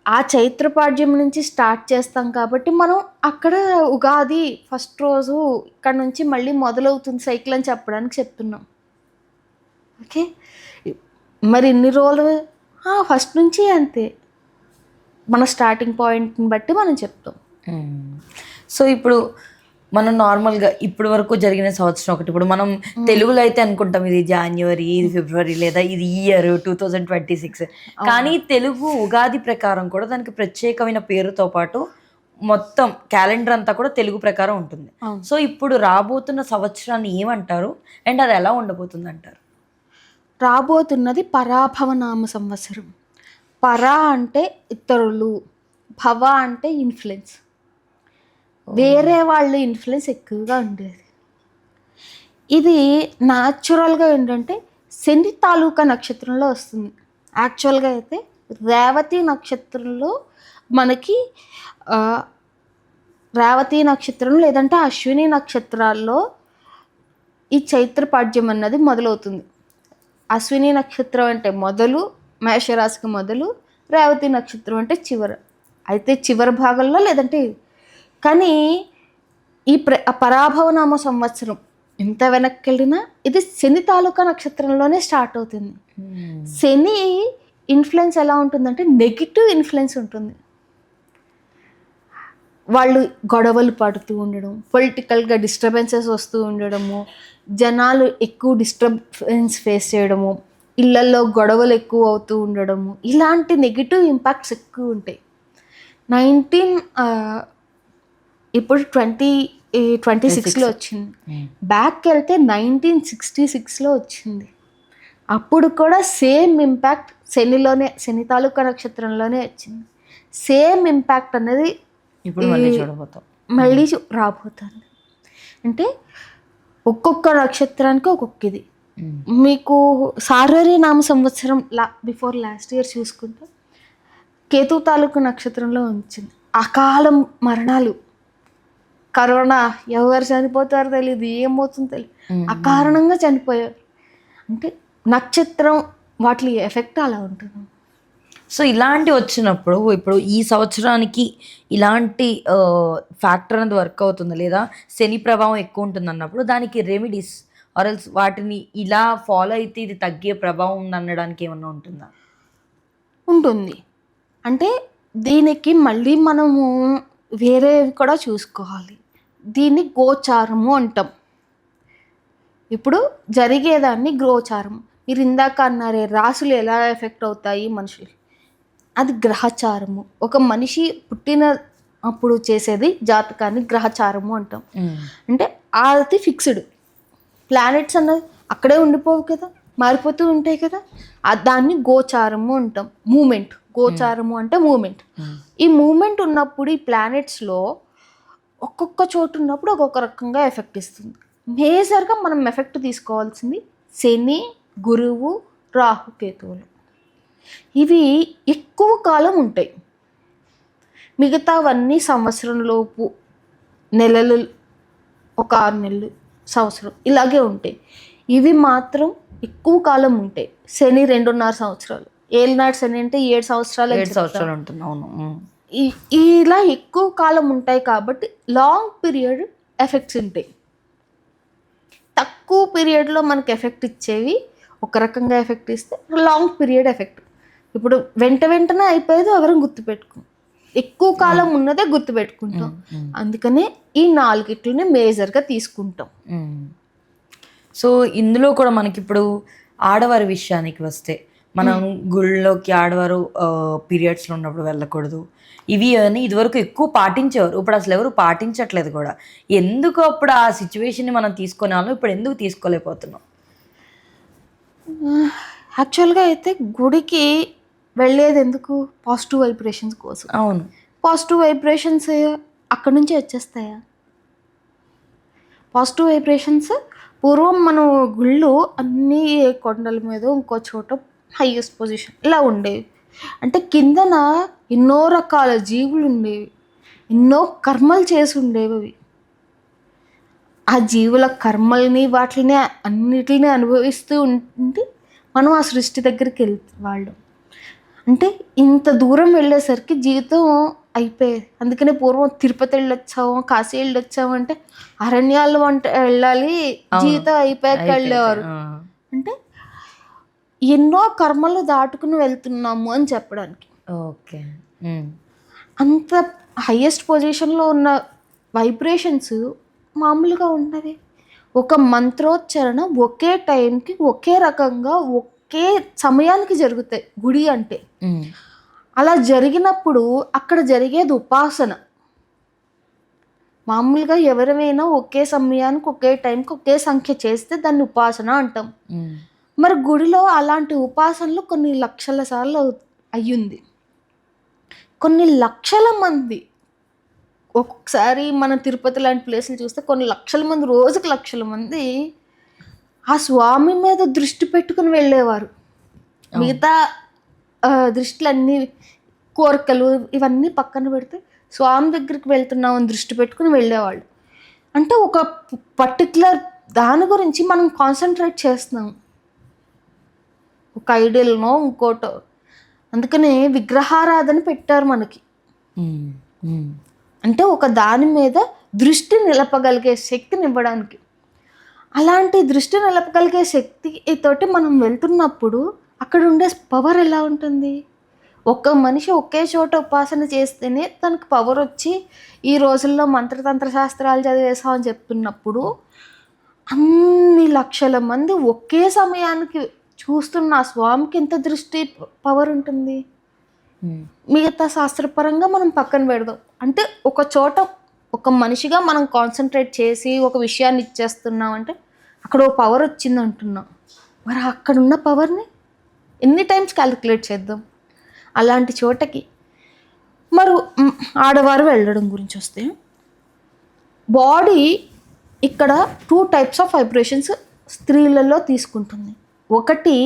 ఆ చైత్రపాడ్యం నుంచి స్టార్ట్ చేస్తాం కాబట్టి మనం అక్కడ ఉగాది ఫస్ట్ రోజు ఇక్కడ నుంచి మళ్ళీ మొదలవుతుంది సైకిల్ అని చెప్పడానికి చెప్తున్నాం. ఓకే, మరి ఇన్ని రోజులు ఫస్ట్ నుంచి అంతే, మన స్టార్టింగ్ పాయింట్ని బట్టి మనం చెప్తాం. సో ఇప్పుడు మనం నార్మల్గా ఇప్పటి వరకు జరిగిన సంవత్సరం ఒకటి, ఇప్పుడు మనం తెలుగులో అయితే అనుకుంటాం ఇది జనవరి, ఇది ఫిబ్రవరి, లేదా ఇది ఇయర్ 2026. కానీ తెలుగు ఉగాది ప్రకారం కూడా దానికి ప్రత్యేకమైన పేరుతో పాటు మొత్తం క్యాలెండర్ అంతా కూడా తెలుగు ప్రకారం ఉంటుంది. సో ఇప్పుడు రాబోతున్న సంవత్సరాన్ని ఏమంటారు అండ్ అది ఎలా ఉండబోతుంది అంటారు? రాబోతున్నది పరాభవనామ సంవత్సరం. పరా అంటే ఇతరులు, భవ అంటే ఇన్ఫ్లుయెన్స్, వేరే వాళ్ళ ఇన్ఫ్లుయెన్స్ ఎక్కువగా ఉండేది. ఇది న్యాచురల్గా ఏంటంటే శని తాలూకా నక్షత్రంలో వస్తుంది. యాక్చువల్గా అయితే రేవతి నక్షత్రంలో మనకి రేవతి నక్షత్రం లేదంటే అశ్విని నక్షత్రాల్లో ఈ చైత్రపాడ్యం అన్నది మొదలవుతుంది. అశ్విని నక్షత్రం అంటే మొదలు, మేషరాశికి మొదలు, రేవతి నక్షత్రం అంటే అయితే చివరి భాగంలో లేదంటే. కానీ ఈ పరాభవనామ సంవత్సరం ఎంత వెనక్కి వెళ్ళినా ఇది శని తాలూకా నక్షత్రంలోనే స్టార్ట్ అవుతుంది. శని ఇన్ఫ్లుయెన్స్ ఎలా ఉంటుందంటే నెగిటివ్ ఇన్ఫ్లుయెన్స్ ఉంటుంది. వాళ్ళు గొడవలు పడుతూ ఉండడం, పొలిటికల్గా డిస్టర్బెన్సెస్ వస్తూ ఉండడము, జనాలు ఎక్కువ డిస్టర్బెన్స్ ఫేస్ చేయడము, ఇళ్లలో గొడవలు ఎక్కువ అవుతూ ఉండడము, ఇలాంటి నెగిటివ్ ఇంపాక్ట్స్ ఎక్కువ ఉంటాయి. ఇప్పుడు 2026లో వచ్చింది, బ్యాక్కి వెళ్తే 1966లో వచ్చింది. అప్పుడు కూడా సేమ్ ఇంపాక్ట్ శని తాలూకా నక్షత్రంలోనే వచ్చింది. సేమ్ ఇంపాక్ట్ అనేది ఇప్పుడు మళ్ళీ రాబోతుంది. అంటే ఒక్కొక్క నక్షత్రానికి ఒక్కొక్క ఇది. మీకు సార్వరి నామ సంవత్సరం బిఫోర్ లాస్ట్ ఇయర్ చూసుకుంటే కేతు తాలూకు నక్షత్రంలో వచ్చింది. అకాల మరణాలు, కరోనా, ఎవరు చనిపోతారో తెలియదు, ఏమవుతుందో తెలియదు, అకారణంగా చనిపోయారు. అంటే నక్షత్రం వాటి ఎఫెక్ట్ అలా ఉంటుంది. సో ఇలాంటి వచ్చినప్పుడు ఇప్పుడు ఈ సంవత్సరానికి ఇలాంటి ఫ్యాక్టర్ అనేది వర్క్ అవుతుంది లేదా శని ప్రభావం ఎక్కువ ఉంటుంది అన్నప్పుడు దానికి రెమెడీస్ ఆర్ఎల్స్ వాటిని ఇలా ఫాలో అయితే ఇది తగ్గే ప్రభావం ఉంది అనడానికి ఏమన్నా ఉంటుందా? ఉంటుంది. అంటే దీనికి మళ్ళీ మనము వేరే కూడా చూసుకోవాలి. దీన్ని గోచారము అంటాం. ఇప్పుడు జరిగేదాన్ని గోచారం. మీరు ఇందాక అన్నారే రాసులు ఎలా ఎఫెక్ట్ అవుతాయి మనుషులు, అది గ్రహచారము. ఒక మనిషి పుట్టిన అప్పుడు చేసేది జాతకాన్ని గ్రహచారము అంటాం. అంటే అది ఫిక్స్డ్. ప్లానెట్స్ అన్నది అక్కడే ఉండిపోవు కదా, మారిపోతూ ఉంటాయి కదా. దాన్ని గోచారము అంటాం. మూమెంట్, గోచారము అంటే మూమెంట్. ఈ మూమెంట్ ఉన్నప్పుడు ఈ ప్లానెట్స్లో ఒక్కొక్క చోటు ఉన్నప్పుడు ఒక్కొక్క రకంగా ఎఫెక్ట్ ఇస్తుంది. మేజర్గా మనం ఎఫెక్ట్ తీసుకోవాల్సింది శని, గురువు, రాహు, కేతువులు. ఇవి ఎక్కువ కాలం ఉంటాయి. మిగతావన్నీ సంవత్సరం లోపు, నెలలు, ఒక 6 నెలలు, సంవత్సరం ఇలాగే ఉంటాయి. ఇవి మాత్రం ఎక్కువ కాలం ఉంటాయి. శని 2.5 సంవత్సరాలు, ఏలినాటి శని అంటే 7 సంవత్సరాలు, 7 సంవత్సరాలు ఉంటుంది. అవును. ఇలా ఎక్కువ కాలం ఉంటాయి కాబట్టి లాంగ్ పీరియడ్ ఎఫెక్ట్స్ ఉంటాయి. తక్కువ పీరియడ్లో మనకి ఎఫెక్ట్ ఇచ్చేవి ఒక రకంగా ఎఫెక్ట్ ఇస్తే లాంగ్ పీరియడ్ ఎఫెక్ట్. ఇప్పుడు వెంటనే అయిపోయేది ఎవరైనా గుర్తుపెట్టుకో, ఎక్కువ కాలం ఉన్నదే గుర్తుపెట్టుకుంటాం. అందుకనే ఈ 4 మేజర్గా తీసుకుంటాం. సో ఇందులో కూడా మనకి ఇప్పుడు ఆడవారి విషయానికి వస్తే, మనం గుళ్ళలోకి ఆడవారు పీరియడ్స్లో ఉన్నప్పుడు వెళ్ళకూడదు ఇవి అని ఇదివరకు ఎక్కువ పాటించేవారు. ఇప్పుడు అసలు ఎవరు పాటించట్లేదు కూడా. ఎందుకు అప్పుడు ఆ సిచ్యువేషన్ని మనం తీసుకునే వాళ్ళం, ఇప్పుడు ఎందుకు తీసుకోలేకపోతున్నాం? యాక్చువల్గా అయితే గుడికి వెళ్ళేది ఎందుకు? పాజిటివ్ వైబ్రేషన్స్ కోసం. అవును. పాజిటివ్ వైబ్రేషన్స్ అక్కడి నుంచే వచ్చేస్తాయా? పాజిటివ్ వైబ్రేషన్స్ పూర్వం మనం గుళ్ళు అన్నీ కొండల మీద ఇంకో చోట హైయెస్ట్ పొజిషన్ ఇలా ఉండేవి. అంటే కిందన ఎన్నో రకాల జీవులు ఉండేవి, ఎన్నో కర్మలు చేసి ఉండేవి. అవి ఆ జీవుల కర్మల్ని వాటిని అన్నిటిని అనుభవిస్తూ ఉంటే మనం ఆ సృష్టి దగ్గరికి వాళ్ళు అంటే ఇంత దూరం వెళ్ళేసరికి జీవితం అయిపోయేది. అందుకనే పూర్వం తిరుపతి వెళ్ళొచ్చాము, కాశీ వెళ్ళొచ్చాము అంటే అరణ్యాలు వెళ్ళాలి, జీవితం అయిపోయాక వెళ్ళేవారు. అంటే ఎన్నో కర్మలు దాటుకుని వెళ్తున్నాము అని చెప్పడానికి. ఓకే. అంత హైయెస్ట్ పొజిషన్లో ఉన్న వైబ్రేషన్స్ మామూలుగా ఉన్నవి. ఒక మంత్రోచ్చరణ ఒకే టైంకి ఒకే రకంగా ఒకే సమయానికి జరుగుతాయి గుడి అంటే. అలా జరిగినప్పుడు అక్కడ జరిగేది ఉపాసన. మామూలుగా ఎవరైనా ఒకే సమయానికి ఒకే టైంకి ఒకే సంఖ్య చేస్తే దాన్ని ఉపాసన అంటాం. మరి గుడిలో అలాంటి ఉపాసనలు కొన్ని లక్షల సార్లు అయ్యింది. కొన్ని లక్షల మంది, ఒక్కొక్కసారి మన తిరుపతి లాంటి ప్లేసులు చూస్తే కొన్ని లక్షల మంది, రోజుకి లక్షల మంది ఆ స్వామి మీద దృష్టి పెట్టుకుని వెళ్ళేవారు. మిగతా దృష్టిలన్నీ, కోరికలు ఇవన్నీ పక్కన పెడితే స్వామి దగ్గరికి వెళ్తున్నామని దృష్టి పెట్టుకుని వెళ్ళేవాళ్ళు. అంటే ఒక పర్టికులర్ దాని గురించి మనం కాన్సన్ట్రేట్ చేస్తున్నాం, ఒక ఐడియల్నో ఇంకోటో. అందుకనే విగ్రహారాధన పెట్టారు మనకి. అంటే ఒక దాని మీద దృష్టి నిలపగలిగే శక్తిని ఇవ్వడానికి. అలాంటి దృష్టి నిలపగలిగే శక్తి తోటి మనం వెళ్తున్నప్పుడు అక్కడ ఉండే పవర్ ఎలా ఉంటుంది? ఒక్క మనిషి ఒకే చోట ఉపాసన చేస్తేనే తనకు పవర్ వచ్చి ఈ రోజుల్లో మంత్రతంత్ర శాస్త్రాలు చదివేసామని చెప్తున్నప్పుడు అన్ని లక్షల మంది ఒకే సమయానికి చూస్తున్న ఆ స్వామికి ఎంత దృష్టి పవర్ ఉంటుంది? మిగతా శాస్త్రపరంగా మనం పక్కన పెడదాం. అంటే ఒక చోట ఒక మనిషిగా మనం కాన్సన్ట్రేట్ చేసి ఒక విషయాన్ని ఇచ్చేస్తున్నాం అంటే అక్కడ ఓ పవర్ వచ్చింది అంటున్నాం. మరి అక్కడ ఉన్న పవర్ని ఎన్ని టైమ్స్ క్యాలిక్యులేట్ చేద్దాం? అలాంటి చోటకి మరి ఆడవారు వెళ్ళడం గురించి వస్తే, బాడీ ఇక్కడ 2 టైప్స్ ఆఫ్ వైబ్రేషన్స్ స్త్రీలలో తీసుకుంటుంది. ఒకటి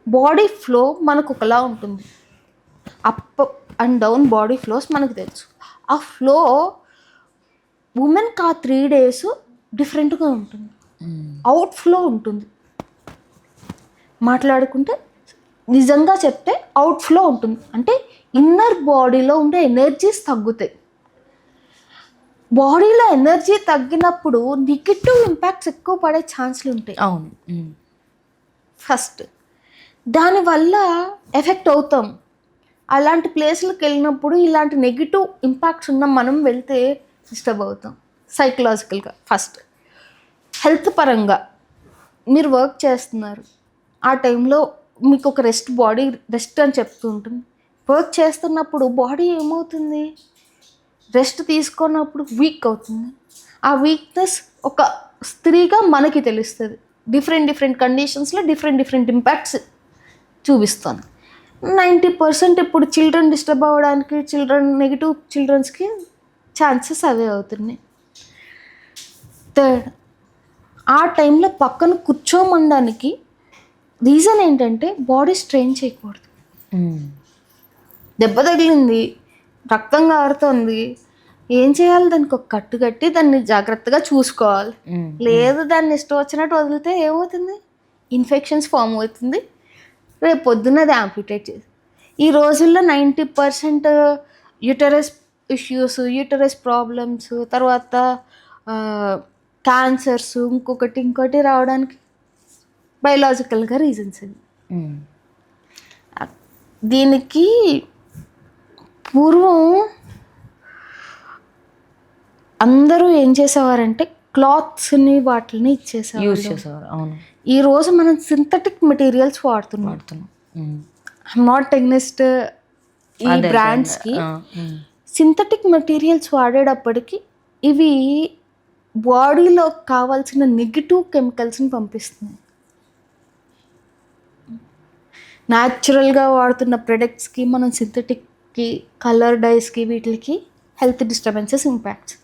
బాడీ ఫ్లో మనకు ఒకలా ఉంటుంది, up and down body flows మనకు తెలుసు. ఆ ఫ్లో ఉమెన్కి ఆ 3 days డిఫరెంట్గా ఉంటుంది. అవుట్ ఫ్లో ఉంటుంది. మాట్లాడుకుంటే నిజంగా చెప్తే అవుట్ ఫ్లో ఉంటుంది. అంటే ఇన్నర్ బాడీలో ఉండే ఎనర్జీస్ తగ్గుతాయి. బాడీలో ఎనర్జీ తగ్గినప్పుడు నెగిటివ్ ఇంపాక్ట్స్ ఎక్కువ పడే ఛాన్స్లు ఉంటాయి. అవును. ఫస్ట్ దానివల్ల ఎఫెక్ట్ అవుతాం. అలాంటి ప్లేస్లకు వెళ్ళినప్పుడు ఇలాంటి నెగిటివ్ ఇంపాక్ట్స్ ఉన్న మనం వెళ్తే డిస్టర్బ్ అవుతాం సైకలాజికల్గా. ఫస్ట్ హెల్త్ పరంగా మీరు వర్క్ చేస్తున్నారు, ఆ టైంలో మీకు ఒక బాడీ రెస్ట్ అని చెప్తూ ఉంటుంది. వర్క్ చేస్తున్నప్పుడు బాడీ ఏమవుతుంది? రెస్ట్ తీసుకున్నప్పుడు వీక్ అవుతుంది. ఆ వీక్నెస్ ఒక స్త్రీగా మనకి తెలుస్తుంది. డిఫరెంట్ కండిషన్స్లో డిఫరెంట్ ఇంపాక్ట్స్ చూపిస్తుంది. 90% ఇప్పుడు చిల్డ్రన్ డిస్టర్బ్ అవ్వడానికి నెగిటివ్ చిల్డ్రన్స్కి ఛాన్సెస్ అవే అవుతున్నాయి. థర్డ్, ఆ టైంలో పక్కన కూర్చోమనడానికి రీజన్ ఏంటంటే బాడీ స్ట్రెయిన్ చేయకూడదు. దెబ్బ తగిలింది, రక్తం కారుతోంది, ఏం చేయాలి? దానికి ఒక కట్టు కట్టి దాన్ని జాగ్రత్తగా చూసుకోవాలి. లేదు దాన్ని ఇష్టం వచ్చినట్టు వదిలితే ఏమవుతుంది? ఇన్ఫెక్షన్స్ ఫామ్ అవుతుంది, రేపు పొద్దున్న అది యాంప్యుటేట్ చేసి. ఈ రోజుల్లో 90% యూటరస్ ఇష్యూస్, యూటరస్ ప్రాబ్లమ్స్, తర్వాత క్యాన్సర్స్, ఇంకోటి రావడానికి బయలాజికల్గా రీజన్స్ ఇవి. దీనికి పూర్వం అందరూ ఏం చేసేవారంటే క్లాత్స్ని వాటిని ఇచ్చేసేవారు, యూజ్ చేసేవారు. అవును. ఈరోజు మనం సింథటిక్ మెటీరియల్స్ వాడుతున్నాం. ఐఎమ్ నాట్ అగెన్స్ట్ ఈ బ్రాండ్స్కి. సింథటిక్ మెటీరియల్స్ వాడేటప్పటికి ఇవి బాడీలో కావాల్సిన నెగిటివ్ కెమికల్స్ని పంపిస్తున్నాయి. న్యాచురల్గా వాడుతున్న ప్రొడక్ట్స్కి మనం సింథటిక్కి, కలర్ డైస్కి, వీటికి హెల్త్ డిస్టర్బెన్సెస్ ఇంపాక్ట్స్.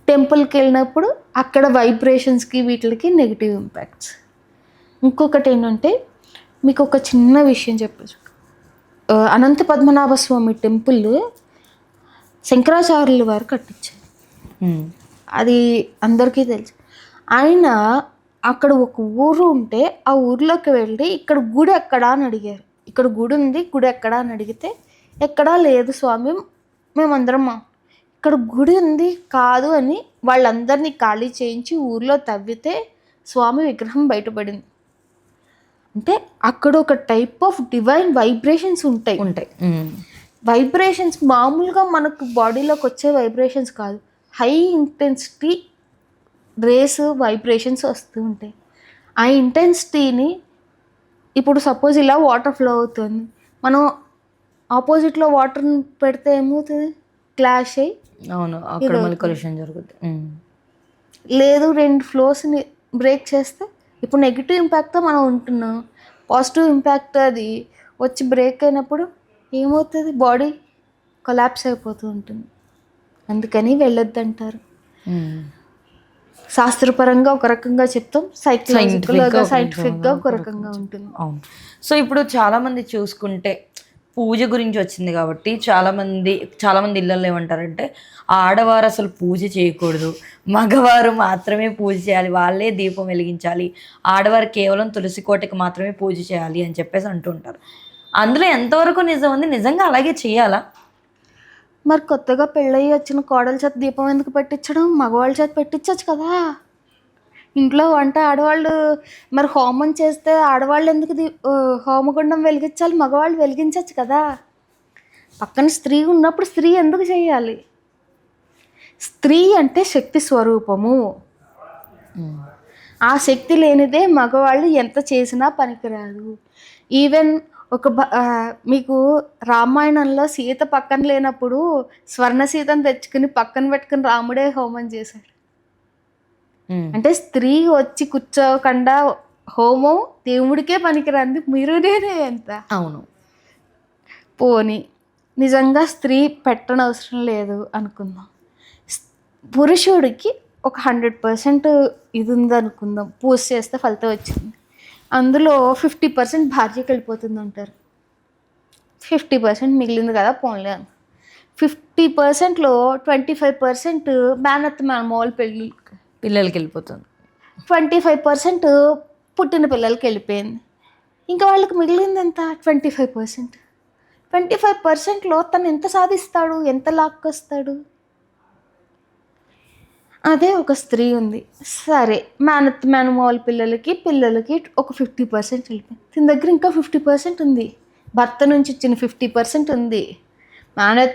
టెంపుల్కి వెళ్ళినప్పుడు అక్కడ వైబ్రేషన్స్కి, వీటికి నెగిటివ్ ఇంపాక్ట్స్. ఇంకొకటి ఏంటంటే మీకు ఒక చిన్న విషయం చెప్పచ్చు. అనంత పద్మనాభ స్వామి టెంపుల్ శంకరాచార్యుల వారు కట్టించారు. అది అందరికీ తెలుసు. ఆయన అక్కడ ఒక ఊరు ఉంటే ఆ ఊర్లోకి వెళ్ళి ఇక్కడ గుడి ఎక్కడా అని అడిగారు. ఇక్కడ గుడి ఉంది, గుడి ఎక్కడా అని అడిగితే ఎక్కడా లేదు స్వామి, మేమందరం ఇక్కడ గుడి ఉంది కాదు అని వాళ్ళందరినీ ఖాళీ చేయించి ఊర్లో తవ్వితే స్వామి విగ్రహం బయటపడింది. అంటే అక్కడ ఒక టైప్ ఆఫ్ డివైన్ వైబ్రేషన్స్ ఉంటాయి. వైబ్రేషన్స్ మామూలుగా మనకు బాడీలోకి వచ్చే వైబ్రేషన్స్ కాదు, హై ఇంటెన్సిటీ రేస్ వైబ్రేషన్స్ వస్తూ ఉంటాయి. ఆ ఇంటెన్సిటీని ఇప్పుడు సపోజ్ ఇలా వాటర్ ఫ్లో అవుతుంది, మనం ఆపోజిట్లో వాటర్ని పెడితే ఏమవుతుంది? క్లాష్ అయ్యి కొలిషన్ జరుగుతుంది. లేదు, 2 ఫ్లోస్ని బ్రేక్ చేస్తే ఇప్పుడు నెగిటివ్ ఇంపాక్ట్తో మనం ఉంటున్నాం, పాజిటివ్ ఇంపాక్ట్ అది వచ్చి బ్రేక్ అయినప్పుడు ఏమవుతుంది? బాడీ కొలాప్స్ అయిపోతూ ఉంటుంది. అందుకని వెళ్ళొద్దు అంటారు. శాస్త్రపరంగా ఒక రకంగా చెప్తాం, సైంటిఫిక్గా ఒక రకంగా ఉంటుంది. అవును. సో ఇప్పుడు చాలామంది చూసుకుంటే పూజ గురించి వచ్చింది కాబట్టి చాలామంది ఇళ్ళల్లో ఏమంటారంటే ఆడవారు అసలు పూజ చేయకూడదు, మగవారు మాత్రమే పూజ చేయాలి, వాళ్ళే దీపం వెలిగించాలి, ఆడవారు కేవలం తులసి కోటకి మాత్రమే పూజ చేయాలి అని చెప్పేసి అంటుంటారు. అందులో ఎంతవరకు నిజం ఉంది? నిజంగా అలాగే చేయాలా? మరి కొత్తగా పెళ్ళయి వచ్చిన కోడల చేత దీపం ఎందుకు పెట్టించడం? మగవాళ్ళ చేత పెట్టించచ్చు కదా. ఇంట్లో వంట ఆడవాళ్ళు, మరి హోమం చేస్తే ఆడవాళ్ళు ఎందుకు హోమగుండం వెలిగించాలి? మగవాళ్ళు వెలిగించవచ్చు కదా. పక్కన స్త్రీ ఉన్నప్పుడు స్త్రీ ఎందుకు చేయాలి? స్త్రీ అంటే శక్తి స్వరూపము. ఆ శక్తి లేనిదే మగవాళ్ళు ఎంత చేసినా పనికిరాదు. ఈవెన్ మీకు రామాయణంలో సీత పక్కన లేనప్పుడు స్వర్ణ సీతను తెచ్చుకుని పక్కన పెట్టుకుని రాముడే హోమం చేశాడు. అంటే స్త్రీ వచ్చి కూర్చోకుండా హోమం దేవుడికే పనికిరాంది, మీరు నేనే ఎంత. అవును. పోనీ నిజంగా స్త్రీ పెట్టనవసరం లేదు అనుకుందాం, పురుషుడికి ఒక 100% ఇది ఉందనుకుందాం, పూజ చేస్తే ఫలితం వచ్చింది, అందులో 50% భార్యకి వెళ్ళిపోతుంది అంటారు. 50% మిగిలింది కదా పోన్లే. 50%లో 25% మామూలు పిల్లలకి వెళ్ళిపోతుంది, 25% పుట్టిన పిల్లలకి వెళ్ళిపోయింది. ఇంకా వాళ్ళకి మిగిలింది ఎంత? 25%. 25%లో తను ఎంత సాధిస్తాడు, ఎంత లాక్కొస్తాడు? అదే ఒక స్త్రీ ఉంది, సరే మేనమావుల పిల్లలకి ఒక 50% వెళ్ళిపోయింది. తిన దగ్గర ఇంకా 50% ఉంది, భర్త నుంచి ఇచ్చిన 50% ఉంది,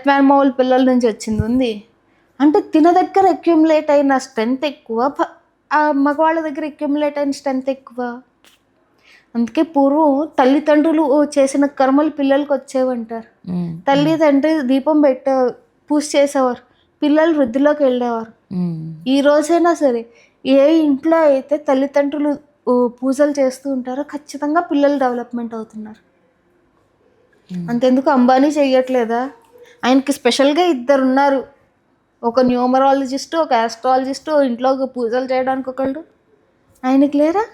మేనమావుల పిల్లల నుంచి వచ్చింది ఉంది. అంటే తిన దగ్గర అక్యుములేట్ అయిన స్ట్రెంత్ ఎక్కువ, మగవాళ్ళ దగ్గర అక్యుములేట్ అయిన స్ట్రెంత్ ఎక్కువ. అందుకే పూర్వం తల్లిదండ్రులు చేసిన కర్మలు పిల్లలకి వచ్చేవంటారు. తల్లిదండ్రి దీపం పూజ చేసేవారు, పిల్లలు వృద్ధిలోకి వెళ్ళేవారు. ఈ రోజైనా సరే ఏ ఇంట్లో అయితే తల్లిదండ్రులు పూజలు చేస్తూ ఉంటారో ఖచ్చితంగా పిల్లలు డెవలప్మెంట్ అవుతున్నారు. అంతెందుకు అంబానీ చెయ్యట్లేదా? ఆయనకి స్పెషల్గా 2 ఉన్నారు. ఒక న్యూమరాలజిస్ట్, ఒక ఆస్ట్రాలజిస్ట్, ఇంట్లో ఒక పూజలు చేయడానికి ఒకళ్ళు. ఆయనకి లేరా?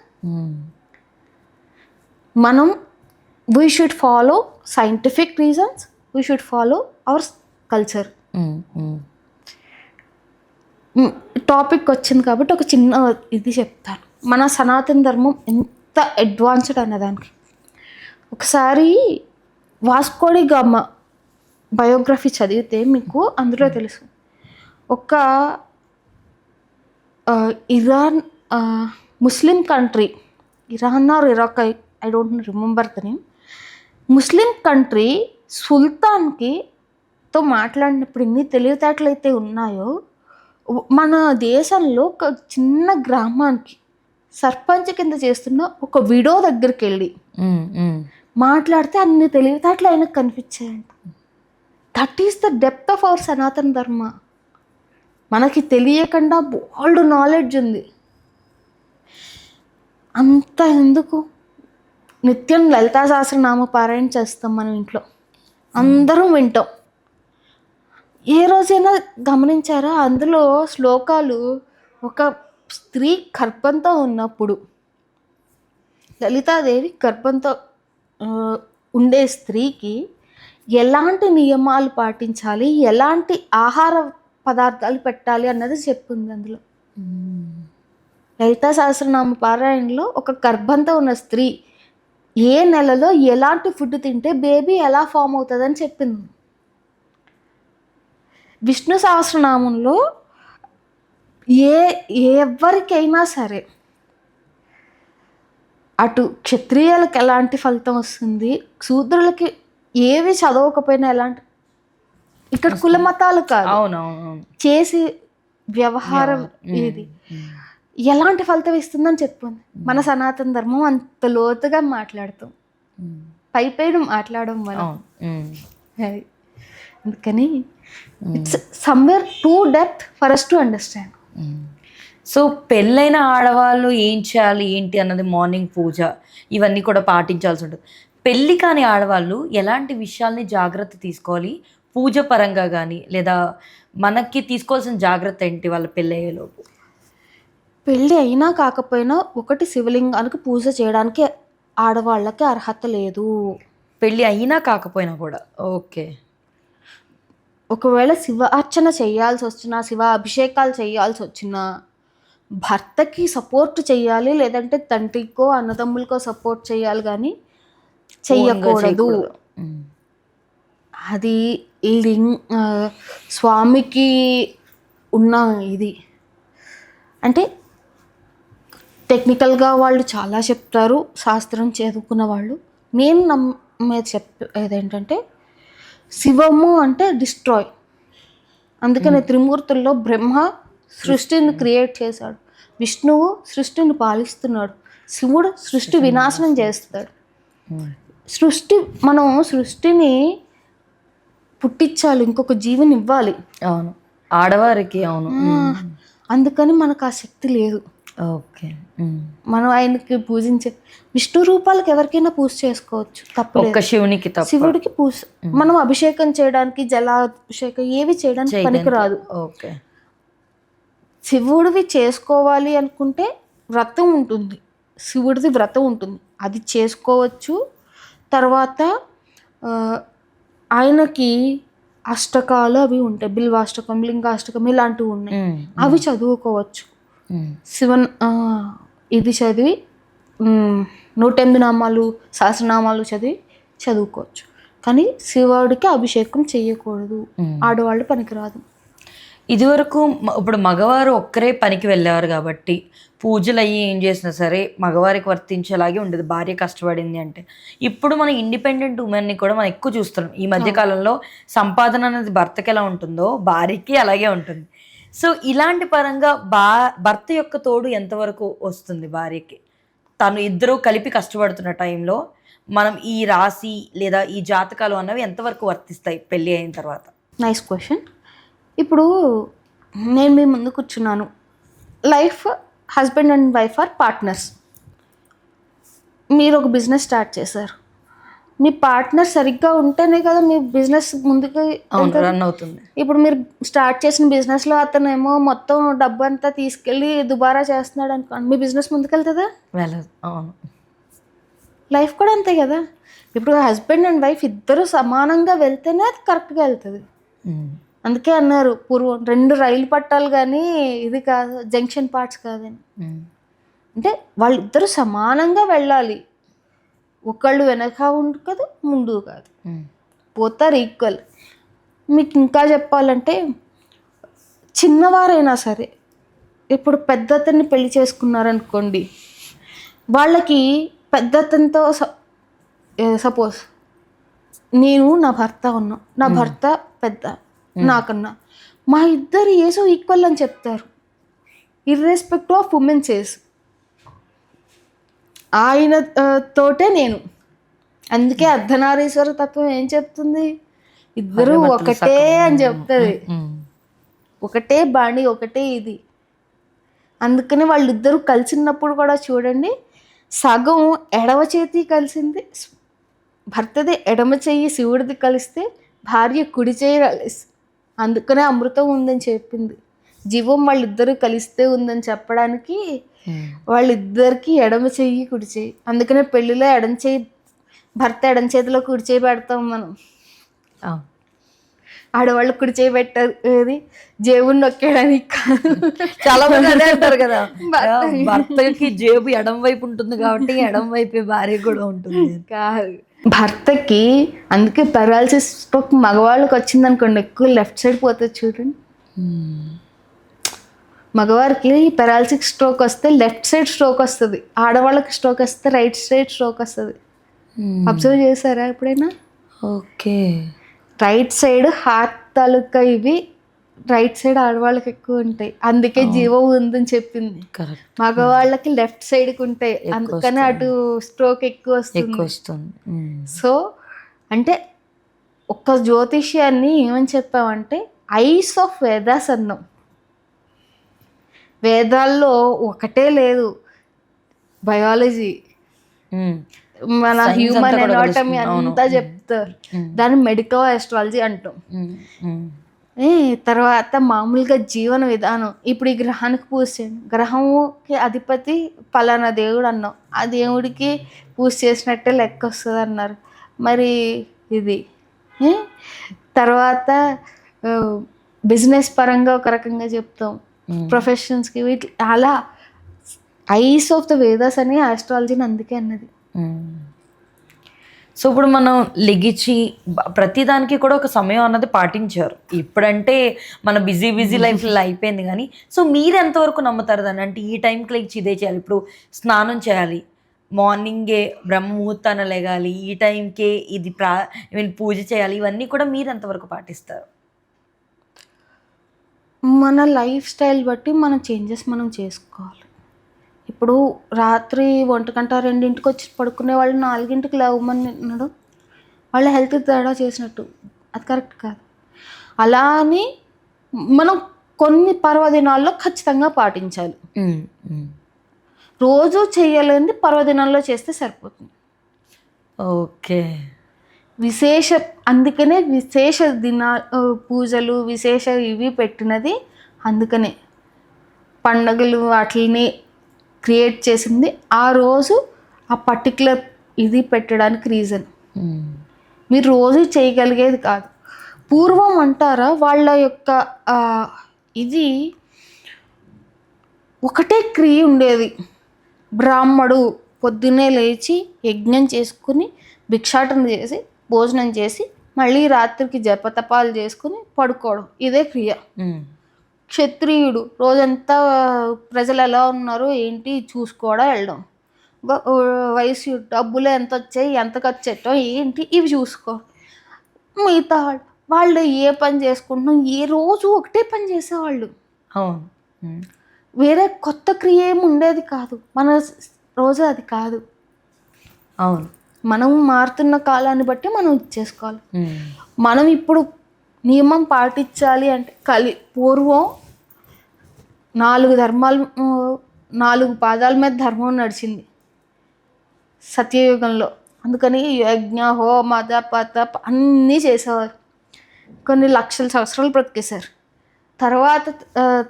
మనం we should follow scientific reasons, we should follow our culture. Topic వచ్చింది కాబట్టి ఒక చిన్న ఇది చెప్తాను. మన సనాతన ధర్మం ఎంత అడ్వాన్స్డ్ అన్నదానికి. ఒకసారి వాస్కోడి గామా బయోగ్రఫీ చదివితే మీకు అందులో తెలుసు. ఒక Iran Muslim country, Iran or Iraq, I don't remember the name, Muslim country సుల్తాన్కి తో మాట్లాడినప్పుడు ఎన్ని తెలివితేటలు అయితే ఉన్నాయో, మన దేశంలో ఒక చిన్న గ్రామానికి సర్పంచ్ కింద చేస్తున్న ఒక విడో దగ్గరికి వెళ్ళి మాట్లాడితే అన్ని తెలివితేటలు ఆయనకు కనిపించాయంట. That is the depth of our Sanatana Dharma. మనకి తెలియకుండా బోల్డ్ నాలెడ్జ్ ఉంది. అంత ఎందుకు నిత్యం లలితా సహస్రనామ పారాయణ చేస్తాం మనం ఇంట్లో, అందరం వింటాం. ఏ రోజైనా గమనించారా? అందులో శ్లోకాలు ఒక స్త్రీ గర్భంతో ఉన్నప్పుడు, లలితాదేవి గర్భంతో ఉండే స్త్రీకి ఎలాంటి నియమాలు పాటించాలి, ఎలాంటి ఆహార పదార్థాలు పెట్టాలి అన్నది చెప్పింది అందులో. లలితా సహస్రనామ పారాయణలో ఒక గర్భంతో ఉన్న స్త్రీ ఏ నెలలో ఎలాంటి ఫుడ్ తింటే బేబీ ఎలా ఫామ్ అవుతుందని చెప్పింది. విష్ణు సహస్రనామంలో ఎవరికైనా సరే, అటు క్షత్రియులకి ఎలాంటి ఫలితం వస్తుంది, శూద్రులకి ఏవి చదవకపోయినా ఎలాంటి, ఇక్కడ కుల మతాలు కాదు, చేసి వ్యవహారం ఇది ఎలాంటి ఫలితం ఇస్తుందని చెప్పింది. మన సనాతన ధర్మం అంత లోతుగా మాట్లాడుతాం, పైన మాట్లాడడం మనం. అందుకని it's somewhere too depth for us to understand. So పెళ్ళైన ఆడవాళ్ళు ఏం చేయాలి ఏంటి అన్నది, మార్నింగ్ పూజ ఇవన్నీ కూడా పాటించాల్సి ఉంటుంది. పెళ్ళి కాని ఆడవాళ్ళు ఎలాంటి విషయాల్ని జాగ్రత్త తీసుకోవాలి పూజ పరంగా కానీ, లేదా మనకి తీసుకోవాల్సిన జాగ్రత్త ఏంటి వాళ్ళ పెళ్ళి అయ్యేలోపు? పెళ్ళి అయినా కాకపోయినా ఒకటి, శివలింగానికి పూజ చేయడానికి ఆడవాళ్ళకి అర్హత లేదు. పెళ్ళి అయినా కాకపోయినా కూడా ఓకే. ఒకవేళ శివ అర్చన చేయాల్సి వచ్చినా, శివ అభిషేకాలు చేయాల్సి వచ్చినా భర్తకి సపోర్ట్ చేయాలి, లేదంటే తండ్రికో అన్నదమ్ములకో సపోర్ట్ చేయాలి, కానీ చెయ్యకూడదు. అది స్వామికి ఉన్న ఇది అంటే టెక్నికల్గా వాళ్ళు చాలా చెప్తారు, శాస్త్రం చదువుకున్న వాళ్ళు. నేను నమ్మేది ఏదేంటంటే శివము అంటే డిస్ట్రాయ్. అందుకని త్రిమూర్తుల్లో బ్రహ్మ సృష్టిని క్రియేట్ చేశాడు, విష్ణువు సృష్టిని పాలిస్తున్నాడు, శివుడు సృష్టి వినాశనం చేస్తాడు. మనం సృష్టిని పుట్టించాలి, ఇంకొక జీవిని ఇవ్వాలి. అవును, ఆడవారికి. అవును, అందుకని మనకు ఆ శక్తి లేదు. ఓకే. మనం ఆయనకి పూజించే విష్ణు రూపాలకు ఎవరికైనా పూజ చేసుకోవచ్చు, తప్పలేదు. శివునికి శివుడికి పూజ, మనం అభిషేకం చేయడానికి, జలాభిషేకం ఏవి చేయడానికి పనికిరాదు. ఓకే. శివుడివి చేసుకోవాలి అనుకుంటే వ్రతం ఉంటుంది, శివుడిది వ్రతం ఉంటుంది, అది చేసుకోవచ్చు. తర్వాత ఆయనకి అష్టకాలు అవి ఉంటాయి, బిల్వాష్టకం, లింగాష్టకం ఇలాంటివి ఉన్నాయి, అవి చదువుకోవచ్చు. శివన్ ఇది చదివి 108 నామాలు, సహస్రనామాలు చదువుకోవచ్చు. కానీ శివుడికి అభిషేకం చేయకూడదు, ఆడవాళ్ళు పనికిరాదు. ఇదివరకు ఇప్పుడు మగవారు ఒక్కరే పనికి వెళ్ళేవారు కాబట్టి పూజలు అయ్యి ఏం చేసినా సరే మగవారికి వర్తించేలాగే ఉండేది, భార్య కష్టపడింది అంటే. ఇప్పుడు మన ఇండిపెండెంట్ ఉమెన్ని కూడా మనం ఎక్కువ చూస్తున్నాం ఈ మధ్యకాలంలో. సంపాదన అనేది భర్తకి ఎలా ఉంటుందో భార్యకి అలాగే ఉంటుంది. సో ఇలాంటి పరంగా భర్త యొక్క తోడు ఎంతవరకు వస్తుంది భార్యకి? తను ఇద్దరూ కలిపి కష్టపడుతున్న టైంలో మనం ఈ రాశి లేదా ఈ జాతకాలు అన్నవి ఎంతవరకు వర్తిస్తాయి పెళ్ళి అయిన తర్వాత? Nice question. ఇప్పుడు నేను మీ ముందు కూర్చున్నాను, life husband and wife or partners. మీరు ఒక బిజినెస్ స్టార్ట్ చేశారు. మీ పార్ట్నర్ సరిగ్గా ఉంటేనే కదా మీ బిజినెస్ ముందుకు రన్ అవుతుంది. ఇప్పుడు మీరు స్టార్ట్ చేసిన బిజినెస్లో అతనేమో మొత్తం డబ్బు అంతా తీసుకెళ్ళి దుబారా చేస్తున్నాడు అనుకోండి, మీ బిజినెస్ ముందుకెళ్తుందా? వెళ్ళదు. అవును. లైఫ్ కూడా అంతే కదా. ఇప్పుడు హస్బెండ్ అండ్ వైఫ్ ఇద్దరు సమానంగా వెళ్తేనే అది కరెక్ట్గా వెళ్తుంది. అందుకే అన్నారు పూర్వం 2 రైలు పట్టాలు కానీ ఇది కాదు, జంక్షన్ పార్ట్స్ కాదని. అంటే వాళ్ళిద్దరూ సమానంగా వెళ్ళాలి. ఒకళ్ళు వెనక ఉండదు, ముందు కాదు, పోతారు ఈక్వల్. మీకు ఇంకా చెప్పాలంటే చిన్నవారైనా సరే ఇప్పుడు పెద్దతన్ని పెళ్లి చేసుకున్నారనుకోండి, వాళ్ళకి పెద్దతనితో సపోజ్ నేను నా భర్త ఉన్నా, నా భర్త పెద్ద నాకన్నా, మా ఇద్దరు ఏజు ఈక్వల్ అని చెప్తారు, ఇర్రెస్పెక్టివ్ ఆఫ్ ఉమెన్స్ ఏజ్. ఆయన తోటే నేను. అందుకే అర్ధనారీశ్వర తత్వం ఏం చెప్తుంది, ఇద్దరు ఒకటే అని చెప్తుంది. ఒకటే బాణి, ఒకటే ఇది. అందుకని వాళ్ళిద్దరూ కలిసినప్పుడు కూడా చూడండి, సగం ఎడమ చేతి కలిసింది భర్తది, ఎడమ చెయ్యి శివుడిది కలిస్తే భార్య కుడి చేయి కలిసి. అందుకనే అమృతం ఉందని చెప్పింది. జీవం వాళ్ళిద్దరూ కలిస్తే ఉందని చెప్పడానికి వాళ్ళిద్దరికి ఎడమ చెయ్యి కుడి చెయ్యి. అందుకనే పెళ్ళిలో ఎడమ చెయ్యి భర్త ఎడమ చేతిలో కుడి చేయి పెడతాం మనం. ఆడవాళ్ళు కుడి చేయి పెట్టారు ఏది జేబుని నొక్కేయడానికి కాదు. చాలా మంది అదే అంటారు కదా, భర్తకి జేబు ఎడం వైపు ఉంటుంది కాబట్టి ఎడం వైపు భార్య కూడా ఉంటుంది. కాదు, భర్తకి అందుకే పెరాలసిస్ స్ట్రోక్ మగవాళ్ళకి వచ్చింది అనుకోండి, ఎక్కువ లెఫ్ట్ సైడ్ పోతుంది చూడండి. మగవారికి పెరాలసిస్ స్ట్రోక్ వస్తే లెఫ్ట్ సైడ్ స్ట్రోక్ వస్తుంది, ఆడవాళ్ళకి స్ట్రోక్ వస్తే రైట్ సైడ్ స్ట్రోక్ వస్తుంది. అబ్జర్వ్ చేశారా ఎప్పుడైనా? ఓకే. రైట్ సైడ్ హార్ట్ తాలూకా ఇవి రైట్ సైడ్ ఆడవాళ్ళకి ఎక్కువ ఉంటాయి, అందుకే జీవం ఉందని చెప్పింది. మగవాళ్ళకి లెఫ్ట్ సైడ్కి ఉంటాయి, అందుకని అటు స్ట్రోక్ ఎక్కువ వస్తుంది. సో అంటే ఒక్క జ్యోతిష్యాన్ని ఏమని చెప్పామంటే ఐస్ ఆఫ్ వేదాస్ అన్నాం. వేదాల్లో ఒకటే లేదు, బయాలజీ, మన హ్యూమన్ ఎనాటమీ అంతా చెప్తారు, దాన్ని మెడికల్ ఆస్ట్రాలజీ అంటాం. తర్వాత మామూలుగా జీవన విధానం, ఇప్పుడు ఈ గ్రహానికి పూజ చేయండి, గ్రహంకి అధిపతి పలానా దేవుడు అన్నాం, ఆ దేవుడికి పూజ చేసినట్టే లెక్క వస్తుంది అన్నారు. మరి ఇది తర్వాత బిజినెస్ పరంగా ఒక రకంగా చెప్తాం, ప్రొఫెషన్స్కి వీటి అలా ఐస్ ఆఫ్ ద వేదాస్ అని ఆస్ట్రాలజీని అందుకే అన్నది. సో ఇప్పుడు మనం లెగిచి ప్రతిదానికి కూడా ఒక సమయం అన్నది పాటించారు. ఇప్పుడంటే మన బిజీ లైఫ్లో అయిపోయింది. కానీ సో మీరు ఎంతవరకు నమ్ముతారు దాన్ని? అంటే ఈ టైంకి లెగిచి ఇదే చేయాలి, ఇప్పుడు స్నానం చేయాలి, మార్నింగే బ్రహ్మముహూర్తాన లెగాలి, ఈ టైంకే ఇది పూజ చేయాలి, ఇవన్నీ కూడా మీరు ఎంతవరకు పాటిస్తారు? మన లైఫ్ స్టైల్ బట్టి మన చేంజెస్ మనం చేసుకోవాలి. ఇప్పుడు రాత్రి 1-2 వచ్చి పడుకునే వాళ్ళు 4 లేవమని అన్నాడు, వాళ్ళ హెల్త్ తేడా చేసినట్టు, అది కరెక్ట్ కాదు. అలా అని మనం కొన్ని పర్వదినాల్లో ఖచ్చితంగా పాటించాలి. రోజు చేయలేనిది పర్వదినాల్లో చేస్తే సరిపోతుంది. ఓకే. అందుకనే విశేష పూజలు విశేష ఇవి పెట్టినది, అందుకనే పండగలు వాటిని క్రియేట్ చేసింది ఆ రోజు ఆ పర్టికులర్ ఇది పెట్టడానికి రీజన్. మీరు రోజు చేయగలిగేది కాదు. పూర్వం అంటారా వాళ్ళ యొక్క ఇది ఒకటే క్రియ ఉండేది. బ్రాహ్మడు పొద్దున్నే లేచి యజ్ఞం చేసుకుని భిక్షాటన చేసి భోజనం చేసి మళ్ళీ రాత్రికి జపతపాలు చేసుకుని పడుకోవడం, ఇదే క్రియ. క్షత్రియుడు రోజంతా ప్రజలు ఎలా ఉన్నారో ఏంటి చూసుకోవడం, వెళ్ళడం. వయసు డబ్బులు ఎంత వచ్చాయి, ఎంత ఖర్చు పెట్టాం ఏంటి ఇవి చూసుకో. మిగతా వాళ్ళు ఏ పని చేసుకుంటున్నాం, ఏ రోజు ఒకటే పని చేసేవాళ్ళు. వేరే కొత్త క్రియ ఏమి ఉండేది కాదు. మన రోజు అది కాదు. అవును, మనం మారుతున్న కాలాన్ని బట్టి మనం ఇచ్చేసుకోవాలి. మనం ఇప్పుడు నియమం పాటించాలి అంటే పూర్వం 4 ధర్మాలు 4 పాదాల మీద ధర్మం నడిచింది సత్యయుగంలో. అందుకని యజ్ఞ హోమ తప తప అన్నీ చేసేవారు. కొన్ని లక్షల సంవత్సరాలు బ్రతికేశారు. తర్వాత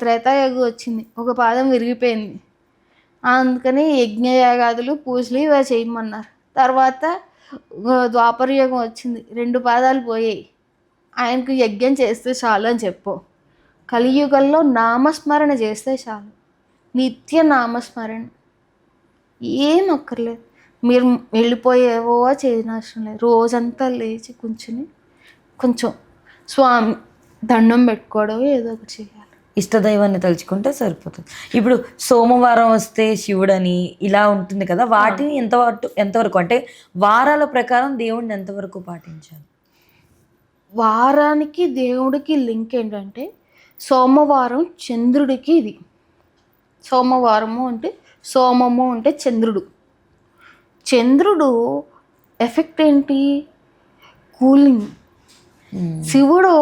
త్రేతాయుగం వచ్చింది, ఒక పాదం విరిగిపోయింది. అందుకని యజ్ఞయాగాదులు పూజలు ఇవి చేయమన్నారు. తర్వాత ద్వాపర యుగం వచ్చింది, 2 పాదాలు పోయాయి. ఆయనకు యజ్ఞం చేస్తే చాలు అని చెప్పు. కలియుగంలో నామస్మరణ చేస్తే చాలు, నిత్య నామస్మరణ, ఏం అక్కర్లేదు. మీరు వెళ్ళిపోయేవో చేయనవసరం లేదు. రోజంతా లేచి కూర్చుని కొంచెం స్వామి దండం పెట్టుకోవడం ఏదో ఒకటి చేయాలి. ఇష్టదైవాన్ని తలుచుకుంటే సరిపోతుంది. ఇప్పుడు సోమవారం వస్తే శివుడని ఇలా ఉంటుంది కదా, వాటిని ఎంతవరకు అంటే వారాల ప్రకారం దేవుడిని ఎంతవరకు పాటించాలి? వారానికి దేవుడికి లింక్ ఏంటంటే సోమవారం చంద్రుడికి ఇది. సోమవారము అంటే సోమము అంటే చంద్రుడు. చంద్రుడు ఎఫెక్ట్ ఏంటి? కూలింగ్. శివుడు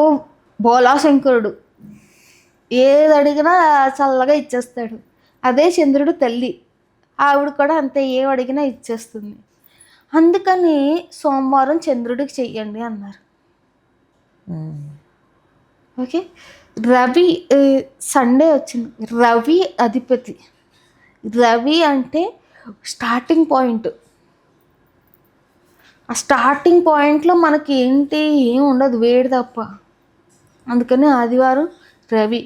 బోలాశంకరుడు, ఏది అడిగినా చల్లగా ఇచ్చేస్తాడు. అదే చంద్రుడు తల్లి, ఆవిడ కూడా అంతే, ఏం అడిగినా ఇచ్చేస్తుంది. అందుకని సోమవారం చంద్రుడికి చెయ్యండి అన్నారు. ఓకే. రవి సండే వచ్చింది, రవి అధిపతి. రవి అంటే స్టార్టింగ్ పాయింట్. ఆ స్టార్టింగ్ పాయింట్లో మనకి ఏంటి, ఏం ఉండదు, వేడి తప్ప. అందుకని ఆదివారం రవి,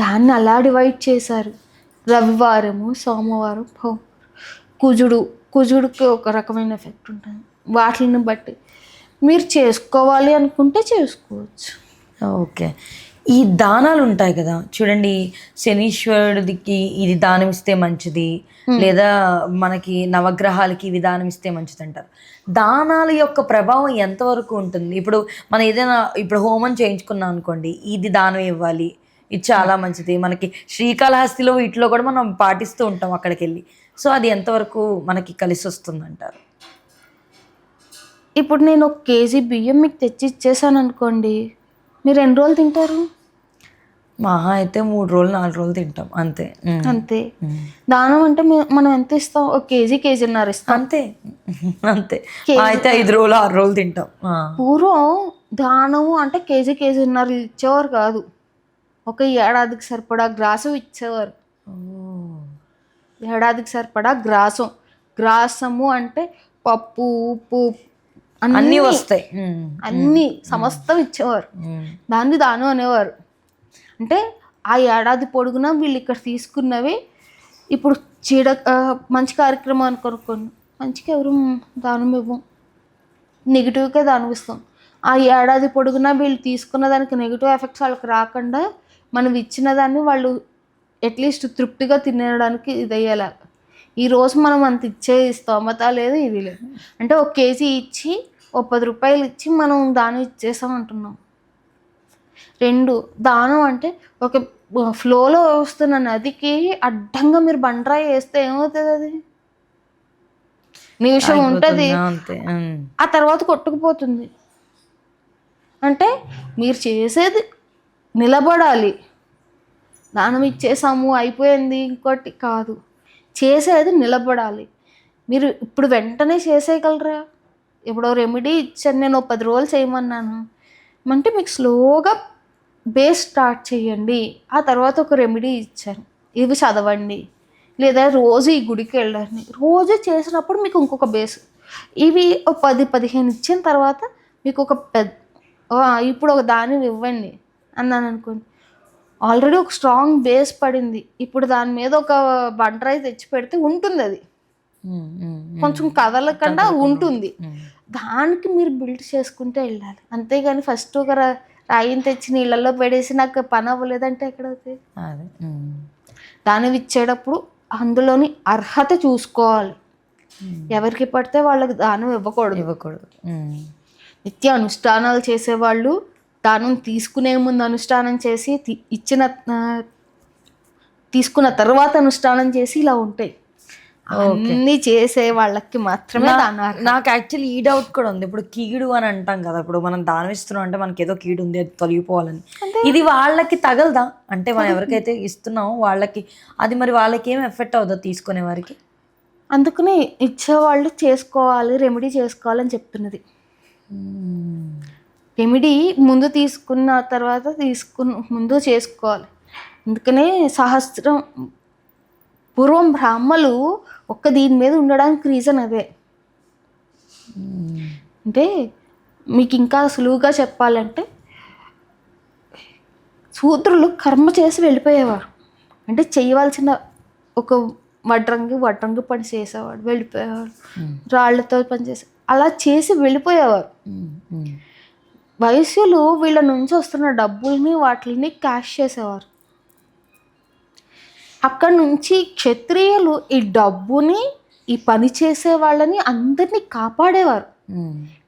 దాన్ని అలా డివైడ్ చేశారు. రవివారము, సోమవారం, కుజుడికి ఒక రకమైన ఎఫెక్ట్ ఉంటుంది. వాటిని బట్టి మీరు చేసుకోవాలి అనుకుంటే చేసుకోవచ్చు. ఓకే. ఈ దానాలు ఉంటాయి కదా చూడండి, శనీశ్వరుడికి ఇది దానం ఇస్తే మంచిది, లేదా మనకి నవగ్రహాలకి ఇది దానం ఇస్తే మంచిది అంటారు. దానాల యొక్క ప్రభావం ఎంతవరకు ఉంటుంది? ఇప్పుడు మనం ఏదైనా ఇప్పుడు హోమం చేయించుకున్నాం అనుకోండి, ఇది దానం ఇవ్వాలి, ఇది చాలా మంచిది, మనకి శ్రీకాళహస్తిలో వీటిలో కూడా మనం పాటిస్తూ ఉంటాం అక్కడికి వెళ్ళి. సో అది ఎంతవరకు మనకి కలిసి వస్తుంది అంటారు? ఇప్పుడు నేను 1 కేజీ బియ్యం మీకు తెచ్చి ఇచ్చేసాను అనుకోండి, మీరు ఎన్ని రోజులు తింటారు? మహా అయితే 3 రోజులు 4 రోజులు తింటాం అంతే. అంతే. దానం అంటే మనం ఎంత ఇస్తాం? 1 కేజీ, కేజీన్నర ఇస్తాం అంతే అంతే. అయితే 5 రోజులు 6 రోజులు తింటాం. పూర్వం దానము అంటే కేజీ, కేజీన్నర ఇచ్చేవారు కాదు, ఒక ఏడాదికి సరిపడా గ్రాసం ఇచ్చేవారు. ఏడాదికి సరిపడా గ్రాసము అంటే పప్పు, ఉప్పు అన్నీ వస్తాయి, అన్నీ సమస్తం ఇచ్చేవారు. దాన్ని దానం అనేవారు. అంటే ఆ ఏడాది పొడుగునా వీళ్ళు ఇక్కడ తీసుకున్నవి ఇప్పుడు మంచి కార్యక్రమాన్ని కొనుక్కోండి, మంచిగా ఎవరు దానం ఇవ్వం, నెగిటివ్కే దానం ఇస్తాం. ఆ ఏడాది పొడుగునా వీళ్ళు తీసుకున్న దానికి నెగిటివ్ ఎఫెక్ట్స్ వాళ్ళకి రాకుండా మనం ఇచ్చిన దాన్ని వాళ్ళు అట్లీస్ట్ తృప్తిగా తినడానికి ఇది అయ్యేలా. ఈరోజు మనం అంత ఇచ్చే స్తోమత లేదు, ఇది లేదు. అంటే 1 కేజీ ఇచ్చి 10 రూపాయలు ఇచ్చి మనం దానం ఇచ్చేసాం అంటున్నాం. 2 దానం అంటే ఒక ఫ్లోలో వస్తున్న నదికి అడ్డంగా మీరు బండరాయి వేస్తే ఏమవుతుంది? అది నిమిషం ఉంటుంది, ఆ తర్వాత కొట్టుకుపోతుంది. అంటే మీరు చేసేది నిలబడాలి. దానం ఇచ్చేసాము అయిపోయింది ఇంకోటి కాదు, చేసేది నిలబడాలి. మీరు ఇప్పుడు వెంటనే చేసేయగలరా? ఇప్పుడు రెమెడీ ఇచ్చాను నేను, 10 రోజులు చేయమన్నాను అంటే మీకు స్లోగా బేస్ స్టార్ట్ చేయండి. ఆ తర్వాత ఒక రెమెడీ ఇచ్చాను, ఇవి చదవండి, లేదా రోజు ఈ గుడికి వెళ్ళండి. రోజు చేసినప్పుడు మీకు ఇంకొక బేస్, ఇవి 10-15 ఇచ్చిన తర్వాత మీకు ఒక ఇప్పుడు ఒక దాన్ని ఇవ్వండి అన్నాను అనుకోండి, ఆల్రెడీ ఒక స్ట్రాంగ్ బేస్ పడింది. ఇప్పుడు దాని మీద ఒక బండరాయి తెచ్చి పెడితే ఉంటుంది, అది కొంచెం కదలకుండా ఉంటుంది. దానికి మీరు బిల్డ్ చేసుకుంటే వెళ్ళాలి. అంతేగాని ఫస్ట్ ఒక రాయిని తెచ్చి నీళ్ళల్లో పెడేసి నాకు పని అవ్వలేదంటే ఎక్కడవుతుంది? దానం ఇచ్చేటప్పుడు అందులోని అర్హత చూసుకోవాలి. ఎవరికి పడితే వాళ్ళకి దానం ఇవ్వకూడదు. నిత్య అనుష్ఠానాలు చేసేవాళ్ళు దానం తీసుకునే ముందు అనుష్ఠానం చేసి, తీసుకున్న తర్వాత అనుష్ఠానం చేసి ఇలా ఉంటాయి. అన్ని చేసే వాళ్ళకి మాత్రమే దానం అర్హత. నాకు యాక్చువల్లీ ఈ డౌట్ కూడా ఉంది. ఇప్పుడు కీడు అని అంటాం కదా, ఇప్పుడు మనం దానం ఇస్తున్నాం అంటే మనకి ఏదో కీడు ఉంది, అది తొలగిపోవాలని. ఇది వాళ్ళకి తగలదా? అంటే మనం ఎవరికైతే ఇస్తున్నామో వాళ్ళకి అది మరి వాళ్ళకి ఏం ఎఫెక్ట్ అవుతుందో తీసుకునే వారికి? అందుకనే ఇచ్చేవాళ్ళు చేసుకోవాలి, రెమెడీ చేసుకోవాలని చెప్తున్నది. రెమెడీ ముందు తీసుకున్న తర్వాత ముందు చేసుకోవాలి. అందుకనే సహస్రం పూర్వం బ్రాహ్మలు ఒక్క దీని మీద ఉండడానికి రీజన్ అదే. అంటే మీకు ఇంకా సులువుగా చెప్పాలంటే శూద్రులు కర్మ చేసి వెళ్ళిపోయేవారు. అంటే చేయవలసిన ఒక వడ్రంగి పని చేసేవాడు, వెళ్ళిపోయేవాడు. రాళ్లతో పని చేసే అలా చేసి వెళ్ళిపోయేవారు. వైశ్యులు వీళ్ళ నుంచి వస్తున్న డబ్బుల్ని వాటిని క్యాష్ చేసేవారు. అక్కడ నుంచి క్షత్రియులు ఈ డబ్బుని, ఈ పని చేసే వాళ్ళని అందరినీ కాపాడేవారు.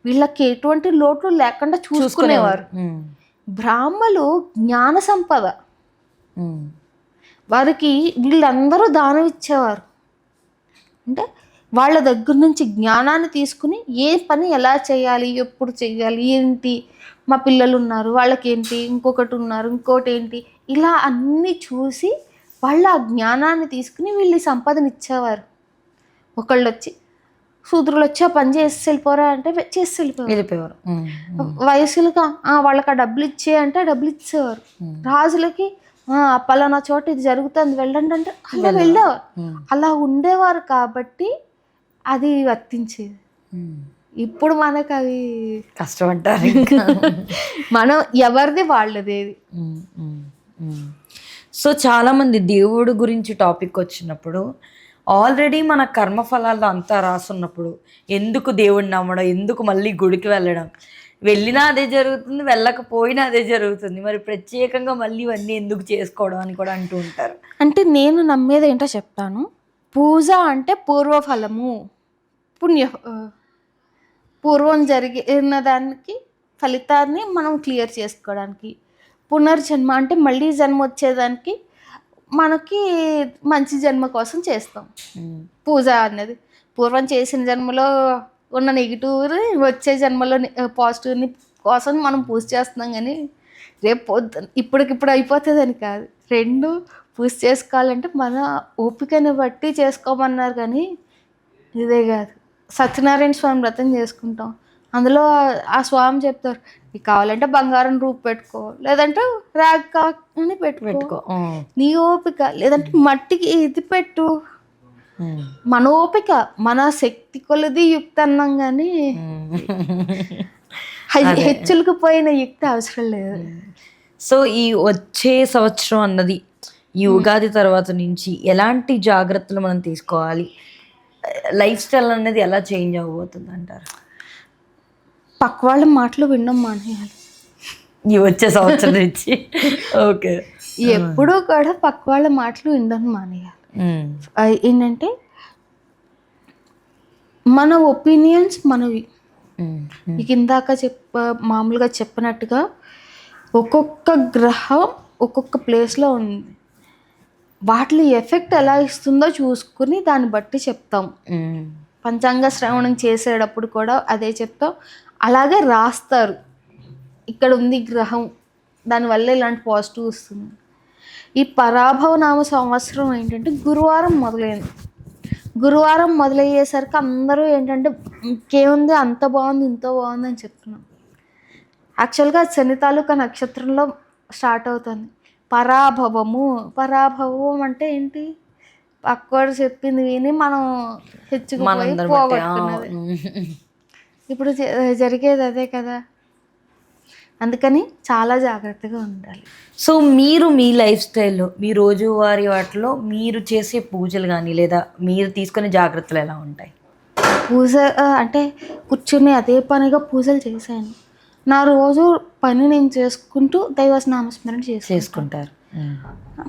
వీళ్ళకి ఎటువంటి లోటు లేకుండా చూసుకునేవారు. బ్రాహ్మలు జ్ఞాన సంపద, వారికి వీళ్ళందరూ దానం ఇచ్చేవారు. అంటే వాళ్ళ దగ్గర నుంచి జ్ఞానాన్ని తీసుకుని ఏ పని ఎలా చేయాలి, ఎప్పుడు చేయాలి, ఏంటి, మా పిల్లలు ఉన్నారు వాళ్ళకి ఏంటి, ఇంకొకటి ఉన్నారు ఇంకోటి ఏంటి, ఇలా అన్నీ చూసి వాళ్ళు ఆ జ్ఞానాన్ని తీసుకుని వీళ్ళు సంపదను ఇచ్చేవారు. ఒకళ్ళు వచ్చి శూద్రులు వచ్చి ఆ పని చేసి వెళ్ళిపోరా అంటే చేసి వెళ్ళిపోయేవారు. వయసులుగా వాళ్ళకి ఆ డబ్బులు ఇచ్చే అంటే ఆ డబ్బులు ఇచ్చేవారు. రాజులకి పలానా చోట ఇది జరుగుతుంది వెళ్ళండి అంటే అలా వెళ్ళేవారు. అలా ఉండేవారు కాబట్టి అది వర్తించేది. ఇప్పుడు మనకు అది కష్టం అంటారు. మనం ఎవరిది వాళ్ళదేది. సో చాలామంది దేవుడు గురించి టాపిక్ వచ్చినప్పుడు ఆల్రెడీ మన కర్మఫలాల్లో అంతా రాసున్నప్పుడు ఎందుకు దేవుడిని నమ్మడం, ఎందుకు మళ్ళీ గుడికి వెళ్ళడం, వెళ్ళినా అదే జరుగుతుంది, వెళ్ళకపోయినా అదే జరుగుతుంది, మరి ప్రత్యేకంగా మళ్ళీ ఇవన్నీ ఎందుకు చేసుకోవడం అని కూడా అంటూ ఉంటారు. అంటే నేను నమ్మేది ఏంటో చెప్తాను. పూజ అంటే పూర్వఫలము, పూర్వం జరిగిన దానికి ఫలితాన్ని మనం క్లియర్ చేసుకోవడానికి. పునర్జన్మ అంటే మళ్ళీ జన్మ వచ్చేదానికి మనకి మంచి జన్మ కోసం చేస్తాం పూజ అన్నది. పూర్వం చేసిన జన్మలో ఉన్న నెగిటివ్ వచ్చే జన్మలో పాజిటివ్ని కోసం మనం పూజ చేస్తున్నాం. కానీ రేపు ఇప్పటికిప్పుడు అయిపోతుందని కాదు. రెండు పూజ చేసుకోవాలంటే మన ఓపికని బట్టి చేసుకోమన్నారు. కానీ ఇదే కాదు, సత్యనారాయణ స్వామి వ్రతం చేసుకుంటాం, అందులో ఆ స్వామి చెప్తారు నీకు కావాలంటే బంగారం రూపు పెట్టుకో, లేదంటే రాగి కాని పెట్టుకో, నీ ఓపిక, లేదంటే మట్టికి ఇది పెట్టు, మన ఓపిక, మన శక్తి కొలది యుక్తి అన్నాం. కానీ హెచ్చులకు పోయిన యుక్తి అవసరం లేదు. సో ఈ వచ్చే సంవత్సరం అన్నది ఈ ఉగాది తర్వాత నుంచి ఎలాంటి జాగ్రత్తలు మనం తీసుకోవాలి, లైఫ్ స్టైల్ అనేది ఎలా చేంజ్ అవ్వబోతుంది అంటారు? పక్క వాళ్ళ మాటలు వినడం మానేయాలి ఈ వచ్చే సంవత్సరం నుంచి. ఓకే, ఎప్పుడూ కూడా పక్క వాళ్ళ మాటలు వినడం మానేయాలి. ఏంటంటే మన ఒపీనియన్స్ మనవి. ఇక ఇందాక మామూలుగా చెప్పినట్టుగా ఒక్కొక్క గ్రహం ఒక్కొక్క ప్లేస్లో ఉంది, వాటి ఎఫెక్ట్ ఎలా ఇస్తుందో చూసుకుని దాన్ని బట్టి చెప్తాం. పంచాంగ శ్రవణం చేసేటప్పుడు కూడా అదే చెప్తాం. అలాగే రాస్తారు, ఇక్కడ ఉంది గ్రహం, దానివల్ల ఇలాంటి పాజిటివ్ వస్తుంది. ఈ పరాభవ నామ సంవత్సరం ఏంటంటే గురువారం మొదలైంది. గురువారం మొదలయ్యేసరికి అందరూ ఏంటంటే ఇంకేముంది, అంత బాగుంది ఇంత బాగుంది అని చెప్తున్నాం. యాక్చువల్గా శని తాలూకా నక్షత్రంలో స్టార్ట్ అవుతుంది పరాభవం అంటే ఏంటి, పక్కవాడు చెప్పింది విని మనం హెచ్చుకుపోయి పోగొట్టుకున్నది. ఇప్పుడు జరిగేది అదే కదా. అందుకని చాలా జాగ్రత్తగా ఉండాలి. సో మీరు మీ లైఫ్ స్టైల్లో, మీ రోజువారీ వాటిలో మీరు చేసే పూజలు కానీ లేదా మీరు తీసుకునే జాగ్రత్తలు ఎలా ఉంటాయి? పూజ అంటే కూర్చుని అదే పనిగా పూజలు చేశాను. నా రోజు పని నేను చేసుకుంటూ దైవనామస్మరణ చేసుకుంటారు.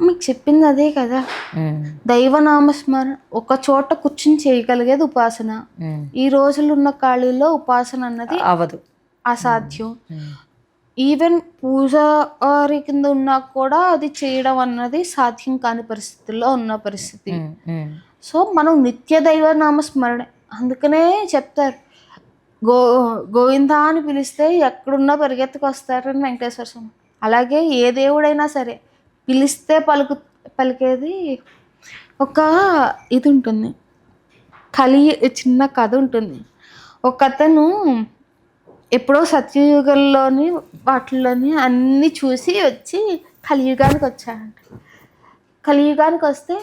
మీకు చెప్పింది అదే కదా, దైవనామస్మరణ ఒక చోట కూర్చుని చేయగలిగేది ఉపాసన. ఈ రోజులు ఉన్న ఖాళీలో ఉపాసన అన్నది అవదు, అసాధ్యం. ఈవెన్ పూజారి కింద ఉన్నా కూడా అది చేయడం అన్నది సాధ్యం కాని పరిస్థితుల్లో ఉన్న పరిస్థితి. సో మనం నిత్య దైవ నామస్మరణ, అందుకనే చెప్తారు గోవిందా అని పిలిస్తే ఎక్కడున్నా పరిగెత్తుకు వస్తారని వెంకటేశ్వర స్వామి. అలాగే ఏ దేవుడైనా సరే పిలిస్తే పలికేది ఒక ఇది ఉంటుంది, చిన్న కథ ఉంటుంది. ఒక అతను ఎప్పుడో సత్యయుగంలోని వాటిల్లోని అన్నీ చూసి వచ్చి కలియుగానికి వచ్చాడంట. కలియుగానికి వస్తే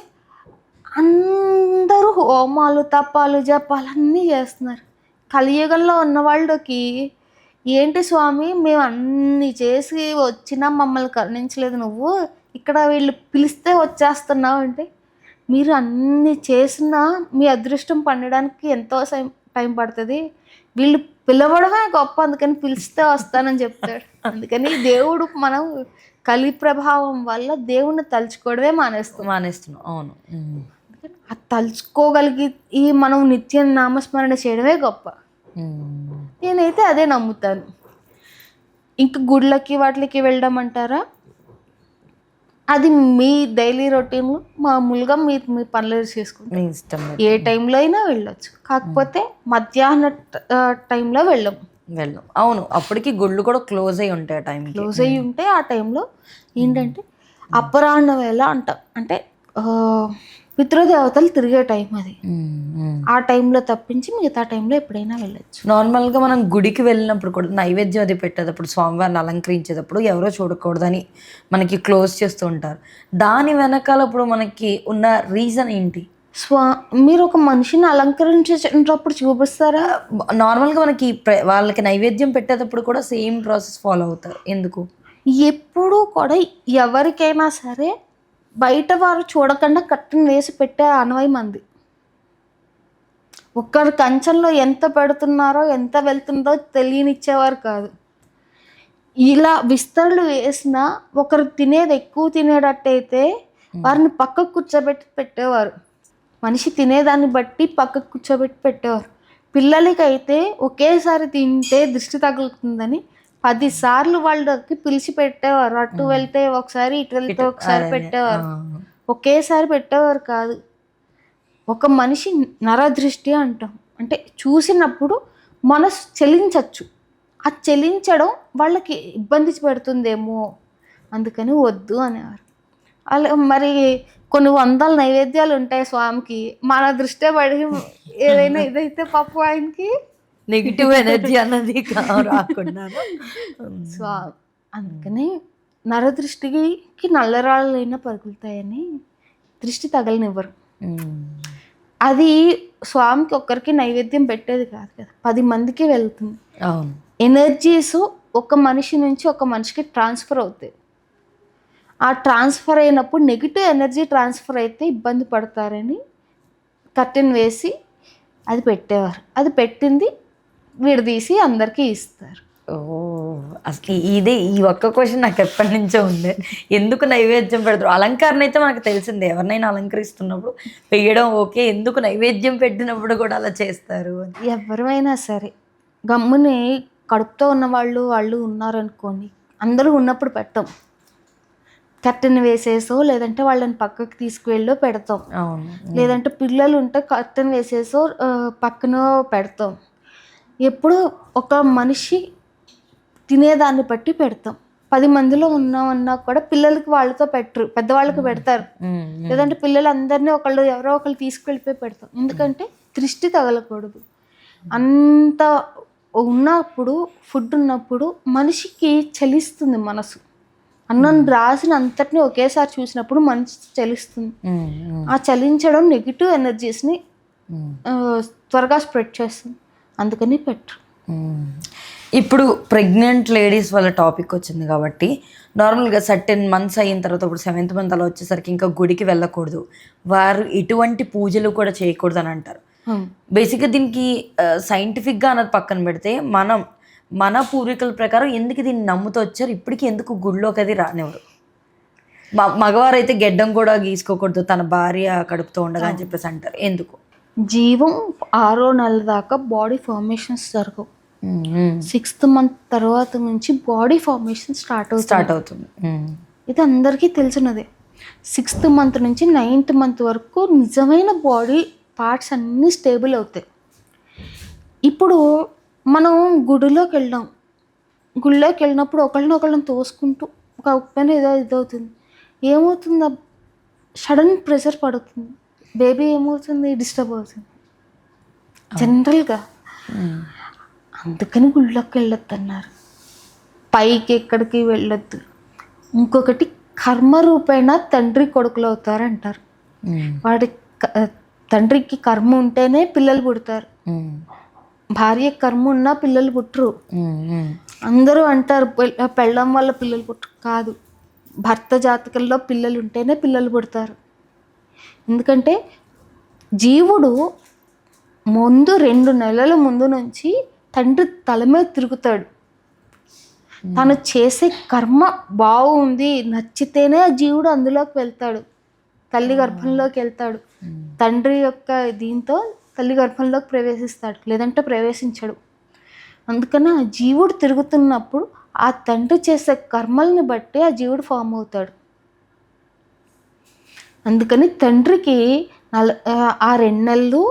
అందరూ హోమాలు తపాలు జపాలు అన్నీ చేస్తున్నారు. కలియుగంలో ఉన్న వాళ్ళకి ఏంటి స్వామి మేము అన్నీ చేసి వచ్చినా మమ్మల్ని కరుణించలేదు, నువ్వు ఇక్కడ వీళ్ళు పిలిస్తే వచ్చేస్తున్నావు అంటే, మీరు అన్నీ చేసినా మీ అదృష్టం పండడానికి ఎంతో టైం పడుతుంది, వీళ్ళు పిలవడమే గొప్ప, అందుకని పిలిస్తే వస్తానని చెప్తాడు. అందుకని దేవుడు మనం కలి ప్రభావం వల్ల దేవుణ్ణి తలుచుకోవడమే మానేస్తున్నాం. అవును. అది తలుచుకోగలిగి ఈ మనం నిత్యం నామస్మరణ చేయడమే గొప్ప. నేనైతే అదే నమ్ముతాను. ఇంకా గుళ్ళకి వాటికి వెళ్ళడం అంటారా, అది మీ డైలీ రొటీన్, మామూలుగా మీ పనులు చేసుకుంటాం, ఏ టైంలో అయినా వెళ్ళొచ్చు. కాకపోతే మధ్యాహ్న టైంలో వెళ్ళం. అవును, అప్పటికి గుళ్ళు కూడా క్లోజ్ అయ్యి ఉంటాయి. క్లోజ్ అయ్యి ఉంటే ఆ టైంలో ఏంటంటే అపరాహ్న వేళ అంటాం, అంటే పితృదేవతలు తిరిగే టైం అది. ఆ టైంలో తప్పించి మిగతా టైంలో ఎప్పుడైనా వెళ్ళొచ్చు. నార్మల్గా మనం గుడికి వెళ్ళినప్పుడు కూడా నైవేద్యం అది పెట్టేటప్పుడు, స్వామివారిని అలంకరించేటప్పుడు ఎవరో చూడకూడదని మనకి క్లోజ్ చేస్తూ ఉంటారు. దాని వెనకాల ఇప్పుడు మనకి ఉన్న రీజన్ ఏంటి? మీరు ఒక మనిషిని అలంకరించేటప్పుడు చూపిస్తారా? నార్మల్గా మనకి వాళ్ళకి నైవేద్యం పెట్టేటప్పుడు కూడా సేమ్ ప్రాసెస్ ఫాలో అవుతారు. ఎందుకు? ఎప్పుడూ కూడా ఎవరికైనా సరే బయట వారు చూడకుండా కట్టెను వేసి పెట్టే అనవై మంది. ఒక్కరి కంచంలో ఎంత పెడుతున్నారో ఎంత వెళ్తుందో తెలియనిచ్చేవారు కాదు. ఇలా విస్తరలు వేసినా ఒకరు తినేది ఎక్కువ తినేటట్టయితే వారిని పక్కకు కూర్చోబెట్టి పెట్టేవారు. మనిషి తినేదాన్ని బట్టి పక్కకు కూర్చోబెట్టి పెట్టేవారు. పిల్లలకైతే ఒకేసారి తింటే దృష్టి తగులుతుందని 10 సార్లు వాళ్ళకి పిలిచి పెట్టేవారు. అటు వెళ్తే ఒకసారి, ఇటు వెళ్తే ఒకసారి పెట్టేవారు. ఒకేసారి పెట్టేవారు కాదు. ఒక మనిషి నరదృష్టి అంటాం, అంటే చూసినప్పుడు మనసు చలించవచ్చు. ఆ చలించడం వాళ్ళకి ఇబ్బంది పెడుతుందేమో, అందుకని వద్దు అనేవారు. అలా మరి కొన్ని వందల నైవేద్యాలు ఉంటాయి స్వామికి, మన దృష్టి పడి ఏదైనా ఇదైతే పాపం ఆయనకి నెగిటివ్ ఎనర్జీ అన్నది రాకుండా. అందుకని నరదృష్టికి నల్లరాళ్ళైనా పరుగులుతాయని దృష్టి తగలనివ్వరు. అది స్వామికి ఒక్కరికి నైవేద్యం పెట్టేది కాదు కదా, 10 మందికి వెళ్తుంది. ఎనర్జీస్ ఒక మనిషి నుంచి ఒక మనిషికి ట్రాన్స్ఫర్ అవుతాయి. ఆ ట్రాన్స్ఫర్ అయినప్పుడు నెగిటివ్ ఎనర్జీ ట్రాన్స్ఫర్ అయితే ఇబ్బంది పడతారని కర్టెన్ వేసి అది పెట్టేవారు. అది పెట్టింది విడదీసి అందరికీ ఇస్తారు. అసలు ఈ ఒక్క క్వశ్చన్ నాకు ఎప్పటి నుంచో ఉంది, ఎందుకు నైవేద్యం పెడతారు? అలంకరణ అయితే మనకు తెలిసిందే, ఎవరినైనా అలంకరిస్తున్నప్పుడు వేయడం ఓకే, ఎందుకు నైవేద్యం పెట్టినప్పుడు కూడా అలా చేస్తారు? ఎవరైనా సరే గమ్ముని కడుపుతో ఉన్న వాళ్ళు ఉన్నారనుకోండి, అందరూ ఉన్నప్పుడు పెట్టాం, కర్టెన్ వేసేసో లేదంటే వాళ్ళని పక్కకి తీసుకువెళ్ళో పెడతాం. లేదంటే పిల్లలు ఉంటే కర్టెన్ వేసేసో పక్కన పెడతాం. ఎప్పుడు ఒక మనిషి తినేదాన్ని బట్టి పెడతాం. 10 మందిలో ఉన్నామన్నా కూడా పిల్లలకి వాళ్ళతో పెట్టరు, పెద్దవాళ్ళకి పెడతారు. లేదంటే పిల్లలందరినీ ఎవరో ఒకళ్ళు తీసుకెళ్ళిపోయి పెడతాం. ఎందుకంటే దృష్టి తగలకూడదు. అంత ఉన్నప్పుడు, ఫుడ్ ఉన్నప్పుడు మనిషికి చలిస్తుంది మనసు. అన్నం రాసిన అంతటిని ఒకేసారి చూసినప్పుడు మనసు చలిస్తుంది. ఆ చలించడం నెగిటివ్ ఎనర్జీస్ని త్వరగా స్ప్రెడ్ చేస్తుంది, అందుకని పెట్టరు. ఇప్పుడు ప్రెగ్నెంట్ లేడీస్ వాళ్ళ టాపిక్ వచ్చింది కాబట్టి, నార్మల్గా 13 months అయిన తర్వాత ఇప్పుడు 7th month అలా వచ్చేసరికి ఇంకా గుడికి వెళ్ళకూడదు, వారు ఎటువంటి పూజలు కూడా చేయకూడదు అని అంటారు. బేసిక్గా దీనికి సైంటిఫిక్గా అన్నది పక్కన పెడితే, మన పూర్వీకుల ప్రకారం ఎందుకు దీన్ని నమ్ముతూ వచ్చారు, ఇప్పటికీ ఎందుకు గుడిలోకి అది రానివ్వరు? మగవారు అయితే గెడ్డం కూడా గీసుకోకూడదు తన భార్య కడుపుతో ఉండగా అని చెప్పేసి అంటారు. ఎందుకు? జీవం 6వ నెల దాకా బాడీ ఫార్మేషన్స్ జరగవు. 6th month తర్వాత నుంచి బాడీ ఫార్మేషన్ స్టార్ట్ అవుతుంది. ఇది అందరికీ తెలిసినదే. 6th మంత్ నుంచి 9th మంత్ వరకు నిజమైన బాడీ పార్ట్స్ అన్నీ స్టేబుల్ అవుతాయి. ఇప్పుడు మనం గుడిలోకి వెళ్ళినప్పుడు ఒకళ్ళని తోసుకుంటూ ఒక పైన ఏదో ఇదవుతుంది. ఏమవుతుంది? సడన్ ప్రెషర్ పడుతుంది, బేబీ ఏమవుతుంది? డిస్టర్బ్ అవుతుంది జనరల్గా. అందుకని గుళ్ళోకి వెళ్ళొద్దు అన్నారు. పైకి ఎక్కడికి వెళ్ళొద్దు. ఇంకొకటి కర్మ రూపేణ తండ్రి కొడుకులు అవుతారు అంటారు. వాడి తండ్రికి కర్మ ఉంటేనే పిల్లలు పుడతారు. భార్య కర్మ ఉన్నా పిల్లలు పుట్టరు. అందరూ అంటారు పెళ్ళం వల్ల పిల్లలు పుట్టరు. కాదు, భర్త జాతకంలో పిల్లలు ఉంటేనే పిల్లలు పుడతారు. ఎందుకంటే జీవుడు ముందు 2 నెలల ముందు నుంచి తండ్రి తల మీద తిరుగుతాడు. తను చేసే కర్మ బాగుంది, నచ్చితేనే ఆ జీవుడు అందులోకి వెళ్తాడు, తల్లి గర్భంలోకి వెళ్తాడు. తండ్రి యొక్క దీంతో తల్లి గర్భంలోకి ప్రవేశిస్తాడు, లేదంటే ప్రవేశించడు. అందుకని ఆ జీవుడు తిరుగుతున్నప్పుడు ఆ తండ్రి చేసే కర్మల్ని బట్టి ఆ జీవుడు ఫామ్ అవుతాడు. అందుకని తండ్రికి ఆ 2 నెలలు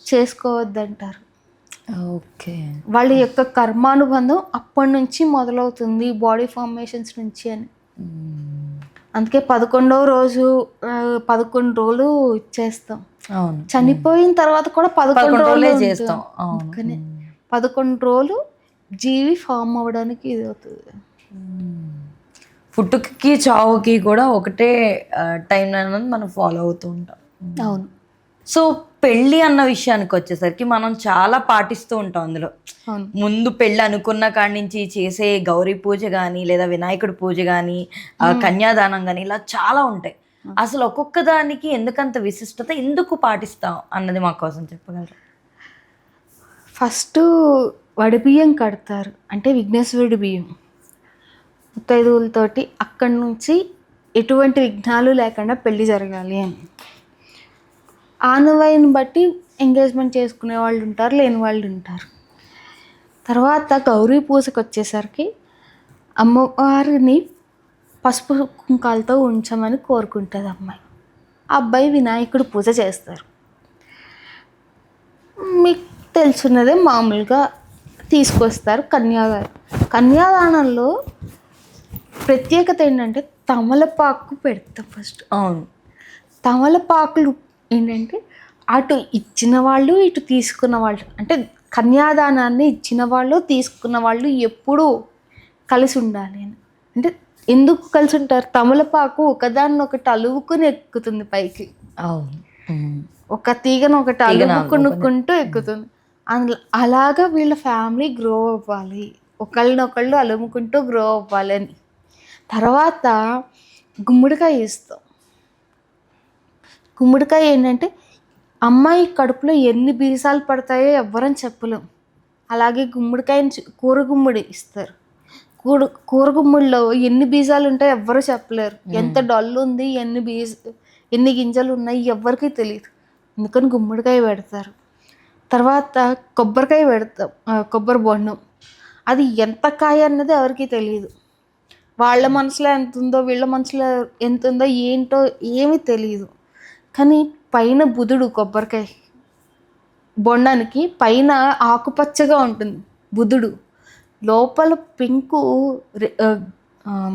చేసుకోవద్దంటారు. ఓకే. వాళ్ళ యొక్క కర్మానుబంధం అప్పటి నుంచి మొదలవుతుంది, బాడీ ఫార్మేషన్స్ నుంచి అని. అందుకే 11వ రోజు 11 రోజులు ఇచ్చేస్తాం. చనిపోయిన తర్వాత కూడా 11 రోజులే చేస్తాం. అందుకనే 11 రోజులు జీవి ఫామ్ అవ్వడానికి ఇది అవుతుంది. పుట్టుకకి చావుకి కూడా ఒకటే టైం అనేది మనం ఫాలో అవుతూ ఉంటాం. అవును. సో పెళ్ళి అన్న విషయానికి వచ్చేసరికి మనం చాలా పాటిస్తూ ఉంటాం అందులో. ముందు పెళ్ళి అనుకున్న కాడి నుంచి చేసే గౌరీ పూజ కానీ, లేదా వినాయకుడి పూజ కానీ, కన్యాదానం కానీ, ఇలా చాలా ఉంటాయి. అసలు ఒక్కొక్క దానికి ఎందుకంత విశిష్టత, ఎందుకు పాటిస్తాం అన్నది మా కోసం చెప్పగలరు? ఫస్ట్ వడిబియ్యం కడతారు, అంటే విఘ్నేశ్వరుడి బియ్యం ముత్తైదువులతోటి. అక్కడి నుంచి ఎటువంటి విఘ్నాలు లేకుండా పెళ్ళి జరగాలి అని ఆనవాయిని బట్టి ఎంగేజ్మెంట్ చేసుకునే వాళ్ళు ఉంటారు, లేని వాళ్ళు ఉంటారు. తర్వాత గౌరీ పూజకు వచ్చేసరికి అమ్మవారిని పసుపు కుంకాలతో ఉంచమని కోరుకుంటుంది అమ్మాయి. అబ్బాయి వినాయకుడు పూజ చేస్తారు. మీకు తెలుసున్నదే, మామూలుగా తీసుకొస్తారు కన్యాదానం. కన్యాదానంలో ప్రత్యేకత ఏంటంటే తమలపాకు పెడతాం ఫస్ట్. అవును. తమలపాకులు ఏంటంటే అటు ఇచ్చిన వాళ్ళు ఇటు తీసుకున్న వాళ్ళు, అంటే కన్యాదానాన్ని ఇచ్చిన వాళ్ళు తీసుకున్న వాళ్ళు ఎప్పుడూ కలిసి ఉండాలి అని. అంటే ఎందుకు కలిసి ఉంటారు? తమలపాకు ఒకదాన్ని ఒకటి అలువుకుని ఎక్కుతుంది పైకి. ఒక తీగను ఒకటి అలువుకునుకుంటూ ఎక్కుతుంది. అలాగా వీళ్ళ ఫ్యామిలీ గ్రో అవ్వాలి, ఒకళ్ళనొకళ్ళు అలుముకుంటూ గ్రో అవ్వాలి అని. తర్వాత గుమ్మడికాయ ఇస్తాం. గుమ్మడికాయ ఏంటంటే అమ్మాయి కడుపులో ఎన్ని బీజాలు పడతాయో ఎవ్వరని చెప్పలేం. అలాగే గుమ్మడికాయని కూర గుమ్మడి ఇస్తారు. కూర గుమ్మడిలో ఎన్ని బీజాలు ఉంటాయో ఎవ్వరు చెప్పలేరు. ఎంత డల్లు ఉంది, ఎన్ని గింజలు ఉన్నాయి ఎవ్వరికీ తెలియదు. అందుకని గుమ్మడికాయ పెడతారు. తర్వాత కొబ్బరికాయ పెడతాం, కొబ్బరి బొండం. అది ఎంత కాయ అన్నది ఎవరికీ తెలియదు. వాళ్ళ మనసులో ఎంత ఉందో, వీళ్ళ మనసులో ఎంత ఉందో ఏంటో ఏమీ తెలియదు. కానీ పైన బుధుడు, కొబ్బరికాయ బొండానికి పైన ఆకుపచ్చగా ఉంటుంది బుధుడు, లోపల పింకు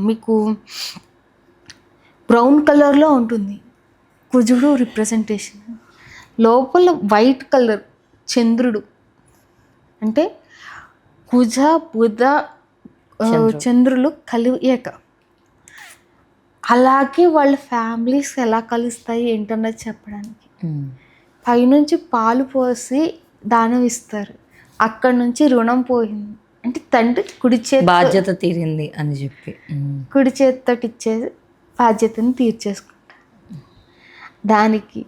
మీకు బ్రౌన్ కలర్లో ఉంటుంది కుజుడు రిప్రజెంటేషన్. లోపల వైట్ కలర్ చంద్రుడు, అంటే కుజ బుధ చంద్రులు కలియక. అలాగే వాళ్ళ ఫ్యామిలీస్ ఎలా కలుస్తాయి ఏంటన్నది చెప్పడానికి పైనుంచి పాలు పోసి దానం ఇస్తారు. అక్కడ నుంచి రుణం పోయింది అంటే తండ్రి కుడి చేతి బాధ్యత తీరింది అని చెప్పి కుడి చేతితో ఇచ్చేసి బాధ్యతను తీర్చేసుకుంటారు. దానికి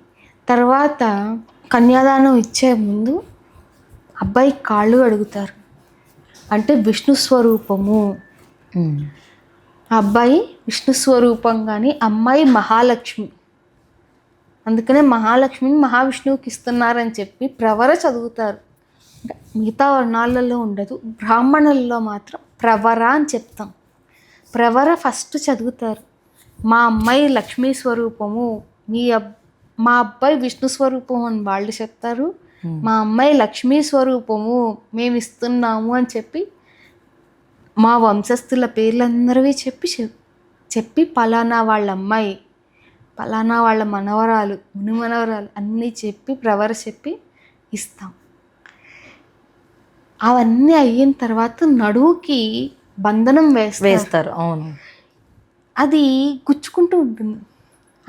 తర్వాత కన్యాదానం ఇచ్చే ముందు అబ్బాయి కాళ్ళు అడుగుతారు, అంటే విష్ణు స్వరూపము. అబ్బాయి విష్ణు స్వరూపం, కానీ అమ్మాయి మహాలక్ష్మి. అందుకనే మహాలక్ష్మిని మహావిష్ణువుకి ఇస్తున్నారని చెప్పి ప్రవర చదువుతారు. మిగతా వర్ణాలలో ఉండదు, బ్రాహ్మణుల్లో మాత్రం ప్రవర అని చెప్తాం. ప్రవర ఫస్ట్ చదువుతారు. మా అమ్మాయి లక్ష్మీ స్వరూపము, మా అబ్బాయి విష్ణు స్వరూపం అని వాళ్ళు చెప్తారు. మా అమ్మాయి లక్ష్మీ స్వరూపము మేము ఇస్తున్నాము అని చెప్పి మా వంశస్థుల పేర్లందరివి చెప్పి పలానా వాళ్ళ అమ్మాయి, పలానా వాళ్ళ మనవరాలు, ముని మనవరాలు అన్నీ చెప్పి చెప్పి ఇస్తాం. అవన్నీ అయిన తర్వాత నడువుకి బంధనం వేస్తారు. అవును. అది గుచ్చుకుంటూ ఉంటుంది.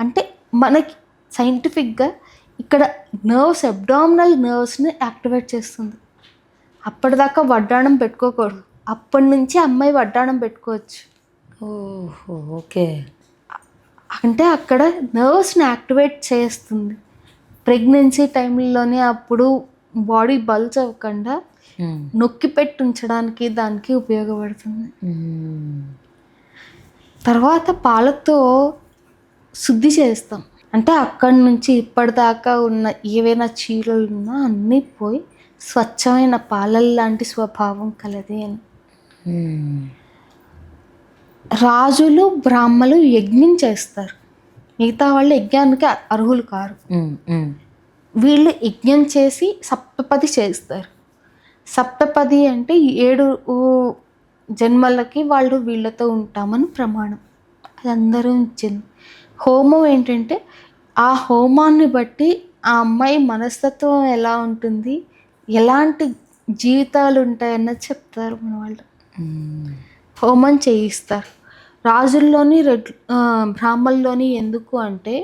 అంటే మనకి సైంటిఫిక్గా ఇక్కడ నర్వ్స్, అబ్డామినల్ నర్వ్స్ని యాక్టివేట్ చేస్తుంది. అప్పటిదాకా వడ్డాణం పెట్టుకోకూడదు, అప్పటి నుంచి అమ్మాయి వడ్డాణం పెట్టుకోవచ్చు. ఓహో, ఓకే. అంటే అక్కడ నర్వ్స్ని యాక్టివేట్ చేస్తుంది. ప్రెగ్నెన్సీ టైంలోనే అప్పుడు బాడీ బల్జ్ అవ్వకుండా నొక్కి పెట్టి ఉంచడానికి దానికి ఉపయోగపడుతుంది. తర్వాత పాలతో శుద్ధి చేస్తాం. అంటే అక్కడి నుంచి ఇప్పటిదాకా ఉన్న ఏవైనా చీరలు ఉన్నా అన్నీ పోయి స్వచ్ఛమైన పాలల్లాంటి స్వభావం కలది అని. రాజులు బ్రాహ్మలు యజ్ఞం చేస్తారు, మిగతా వాళ్ళు యజ్ఞానికి అర్హులు కారు. వీళ్ళు యజ్ఞం చేసి సప్తపది చేస్తారు. సప్తపది అంటే 7 జన్మలకి వాళ్ళు వీళ్ళతో ఉంటామని ప్రమాణం. అది అందరూ ఇచ్చింది. హోమం ఏంటంటే ఆ హోమాన్ని బట్టి ఆ అమ్మాయి మనస్తత్వం ఎలా ఉంటుంది, ఎలాంటి జీవితాలు ఉంటాయన్నది చెప్తారు మన వాళ్ళు. హోమం చేయిస్తారు. రాజుల్లోని బ్రాహ్మణుల్లోని ఎందుకు అంటే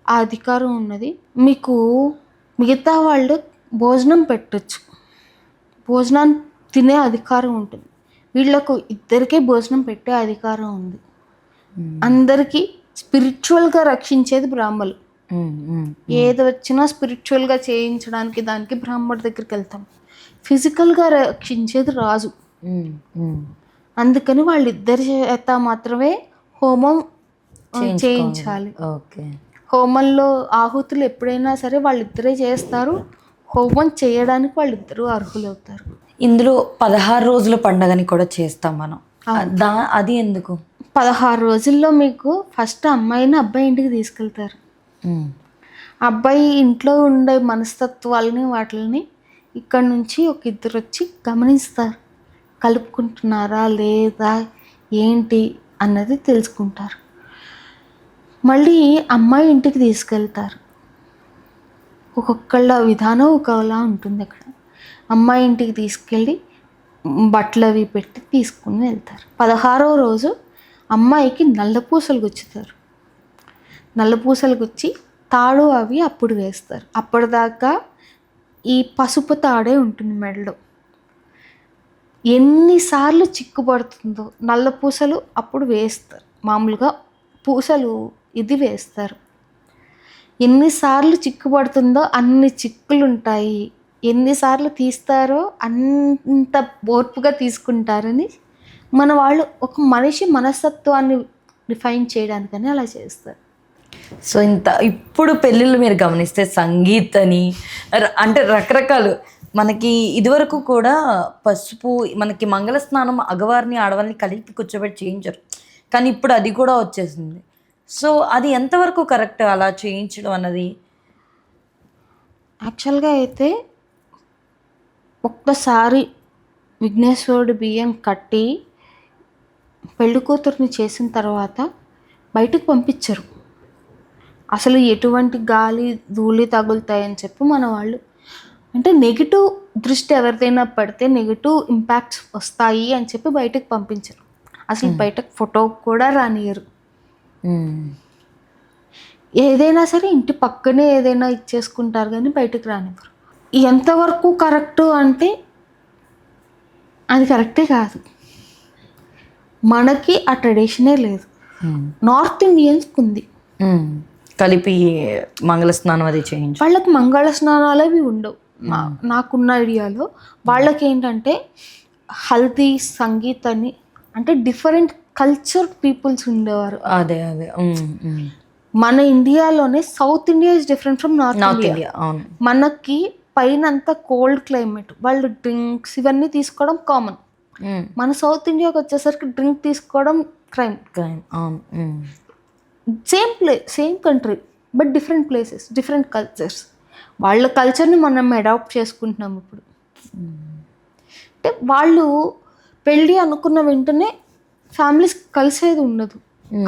ఆ అధికారం ఉన్నది. మీకు మిగతా వాళ్ళు భోజనం పెట్టచ్చు, భోజనాన్ని తినే అధికారం ఉంటుంది. వీళ్ళకు ఇద్దరికే భోజనం పెట్టే అధికారం ఉంది. అందరికీ స్పిరిచువల్గా రక్షించేది బ్రాహ్మలు. ఏది వచ్చినా స్పిరిచువల్గా చేయించడానికి దానికి బ్రాహ్మణుడి దగ్గరికి వెళ్తాం. ఫిజికల్గా రక్షించేది రాజు. అందుకని వాళ్ళిద్దరి చేత మాత్రమే హోమం చేయించాలి. హోమంలో ఆహుతులు ఎప్పుడైనా సరే వాళ్ళిద్దరే చేస్తారు. హోమం చేయడానికి వాళ్ళిద్దరూ అర్హులవుతారు. ఇందులో 16 రోజుల పండగని కూడా చేస్తాం మనం. అది ఎందుకు? 16 రోజుల్లో మీకు ఫస్ట్ అమ్మాయిని అబ్బాయి ఇంటికి తీసుకెళ్తారు. అబ్బాయి ఇంట్లో ఉండే మనస్తత్వాలని వాటిని ఇక్కడ నుంచి ఒక ఇద్దరు వచ్చి గమనిస్తారు. కలుపుకుంటున్నారా లేదా ఏంటి అన్నది తెలుసుకుంటారు. మళ్ళీ అమ్మాయి ఇంటికి తీసుకెళ్తారు. ఒక్కొక్కళ్ళ విధానం ఒకలా ఉంటుంది. అక్కడ అమ్మాయి ఇంటికి తీసుకెళ్ళి బట్టలు అవి పెట్టి తీసుకుని వెళ్తారు. 16వ రోజు అమ్మాయికి నల్లపూసలు గుచ్చుతారు. నల్లపూసలు గుచ్చి తాడు అవి అప్పుడు వేస్తారు. అప్పటిదాకా ఈ పసుపు తాడే ఉంటుంది మెడలో. ఎన్నిసార్లు చిక్కుపడుతుందో నల్లపూసలు అప్పుడు వేస్తారు. మామూలుగా పూసలు ఇది వేస్తారు. ఎన్నిసార్లు చిక్కుపడుతుందో అన్ని చిక్కులు ఉంటాయి. ఎన్నిసార్లు తీస్తారో అంత ఓర్పుగా తీసుకుంటారని మన వాళ్ళు ఒక మనిషి మనస్తత్వాన్ని డిఫైన్ చేయడానికని అలా చేస్తారు. సో ఇప్పుడు పెళ్ళిళ్ళు మీరు గమనిస్తే సంగీత్ అని అంటే రకరకాలు మనకి ఇదివరకు కూడా పసుపు మనకి మంగళ స్నానం అగవారిని ఆడవారిని కలిపి కూర్చోబెట్టి చేయించారు, కానీ ఇప్పుడు అది కూడా వచ్చేసింది. సో అది ఎంతవరకు కరెక్ట్ అలా చేయించడం అన్నది? యాక్చువల్గా అయితే ఒక్కసారి విఘ్నేశ్వరుడు బియ్యం కట్టి పెళ్లి కూతుర్ని చేసిన తర్వాత బయటకు పంపించరు. అసలు ఎటువంటి గాలి ధూళి తగులుతాయని చెప్పి మన వాళ్ళు అంటే నెగిటివ్ దృష్టి ఎవరిదైనా పడితే నెగిటివ్ ఇంపాక్ట్స్ వస్తాయి అని చెప్పి బయటకు పంపించరు. అసలు బయటకు ఫోటో కూడా రానియరు. ఏదైనా సరే ఇంటి పక్కనే ఏదైనా ఇచ్చేసుకుంటారు కానీ బయటకు రానివ్వరు. ఎంతవరకు కరెక్టు అంటే అది కరెక్టే కాదు. మనకి ఆ ట్రెడిషనే లేదు. నార్త్ ఇండియన్స్కి ఉంది కలిపి మంగళ స్నానం అది చేయించి. వాళ్ళకి మంగళ స్నానాలు అవి ఉండవు. నాకున్న ఐడియాలో వాళ్ళకి ఏంటంటే హల్దీ సంగీత్ అని అంటే డిఫరెంట్ కల్చర్ పీపుల్స్ ఉండేవారు. అదే మన ఇండియాలోనే south India is different from north India. మనకి పైన అంతా కోల్డ్ క్లైమేట్, వాళ్ళు డ్రింక్స్ ఇవన్నీ తీసుకోవడం కామన్. మన సౌత్ ఇండియాకి వచ్చేసరికి డ్రింక్ తీసుకోవడం crime. Same country but different places, different cultures. వాళ్ళ కల్చర్ని మనం అడాప్ట్ చేసుకుంటున్నాం ఇప్పుడు. అంటే వాళ్ళు పెళ్ళి అనుకున్న వెంటనే ఫ్యామిలీస్ కలిసేది ఉండదు,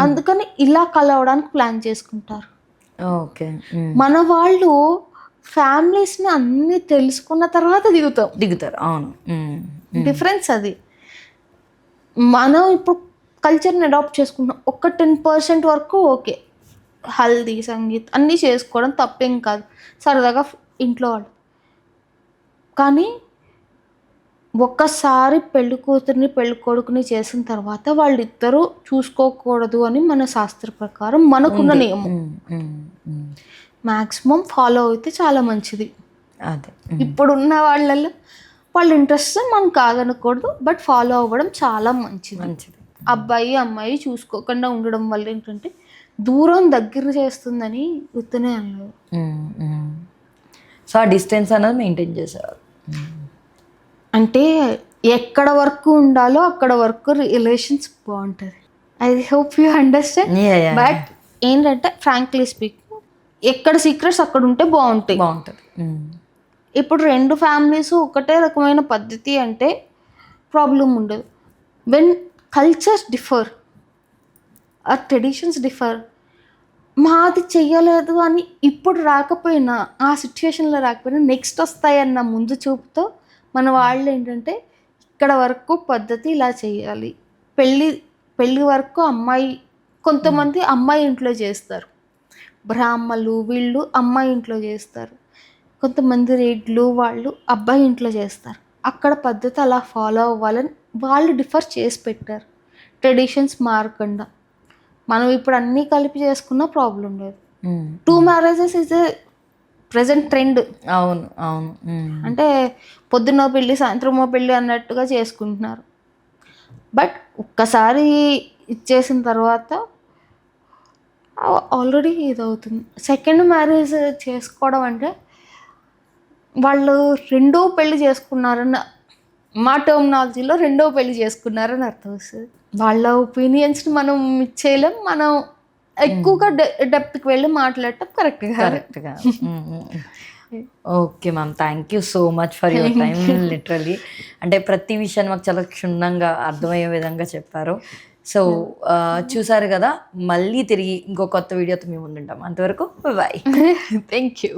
అందుకని ఇలా కలవడానికి ప్లాన్ చేసుకుంటారు. ఓకే. మన వాళ్ళు ఫ్యామిలీస్ని అన్నీ తెలుసుకున్న తర్వాత దిగుతారు. అవును. డిఫరెన్స్ అది. మనం ఇప్పుడు కల్చర్ని అడాప్ట్ చేసుకుంటాం, ఒక 10% వరకు ఓకే, హల్దీ సంగీత్ అన్నీ చేసుకోవడం తప్పేం కాదు, సరదాగా ఇంట్లో వాళ్ళు. కానీ ఒక్కసారి పెళ్లి కూతుర్ని పెళ్లి కొడుకుని చేసిన తర్వాత వాళ్ళిద్దరూ చూసుకోకూడదు అని మన శాస్త్ర ప్రకారం మనకున్న నియమం. మ్యాక్సిమం ఫాలో అయితే చాలా మంచిది. అదే ఇప్పుడున్న వాళ్ళల్లో వాళ్ళ ఇంట్రెస్ట్ మనం కాదనకూడదు, బట్ ఫాలో అవ్వడం చాలా మంచిది. అబ్బాయి అమ్మాయి చూసుకోకుండా ఉండడం వల్ల ఏంటంటే దూరం దగ్గర చేస్తుందని గుర్తునే అనలేదు. సో ఆ డిస్టెన్స్ అనేది మెయింటైన్ చేసేవారు. అంటే ఎక్కడ వరకు ఉండాలో అక్కడ వరకు రిలేషన్స్ బాగుంటుంది. I hope you understand. But ఏంటంటే ఫ్రాంక్లీ స్పీక్, ఎక్కడ సీక్రెట్స్ అక్కడ ఉంటే బాగుంటుంది. ఇప్పుడు 2 ఫ్యామిలీస్ ఒకటే రకమైన పద్ధతి అంటే ప్రాబ్లం ఉండదు. When cultures differ or traditions differ, మాది చెయ్యలేదు అని ఇప్పుడు రాకపోయినా, ఆ సిచ్యువేషన్లో రాకపోయినా నెక్స్ట్ వస్తాయన్న ముందు చూపుతో మన వాళ్ళు ఏంటంటే ఇక్కడ వరకు పద్ధతి ఇలా చేయాలి, పెళ్ళి వరకు అమ్మాయి, కొంతమంది అమ్మాయి ఇంట్లో చేస్తారు, బ్రాహ్మలు వీళ్ళు అమ్మాయి ఇంట్లో చేస్తారు, కొంతమంది రెడ్లు వాళ్ళు అబ్బాయి ఇంట్లో చేస్తారు. అక్కడ పద్ధతి అలా ఫాలో అవ్వాలని వాళ్ళు డిఫర్ చేసి పెట్టారు, ట్రెడిషన్స్ మారకుండా. మనం ఇప్పుడు అన్నీ కలిపి చేసుకున్న ప్రాబ్లం లేదు. 2 marriages is a present trend. అవును. అంటే పొద్దున్నో పెళ్ళి సాయంత్రమో పెళ్ళి అన్నట్టుగా చేసుకుంటున్నారు. బట్ ఒక్కసారి ఇచ్చేసిన తర్వాత ఆల్రెడీ ఇదవుతుంది. సెకండ్ మ్యారేజ్ చేసుకోవడం అంటే వాళ్ళు రెండో పెళ్లి చేసుకున్నారన్న, మా టర్మినాలజీలో రెండో పెళ్లి చేసుకున్నారని అర్థం వస్తుంది. వాళ్ళ ఒపీనియన్స్ని మనం ఇచ్చేయలేం, మనం ఎక్కువగా డెప్త్కి వెళ్ళి మాట్లాడటం కరెక్ట్గా. Okay ma'am, thank you so much for your time. Literally అంటే ప్రతి విషయాన్ని మాకు చాలా క్షుణ్ణంగా అర్థమయ్యే విధంగా చెప్పారు. సో చూసారు కదా, మళ్ళీ తిరిగి ఇంకో కొత్త వీడియోతో మేము ముందుంటాం. అంతవరకు బాయ్. Thank you.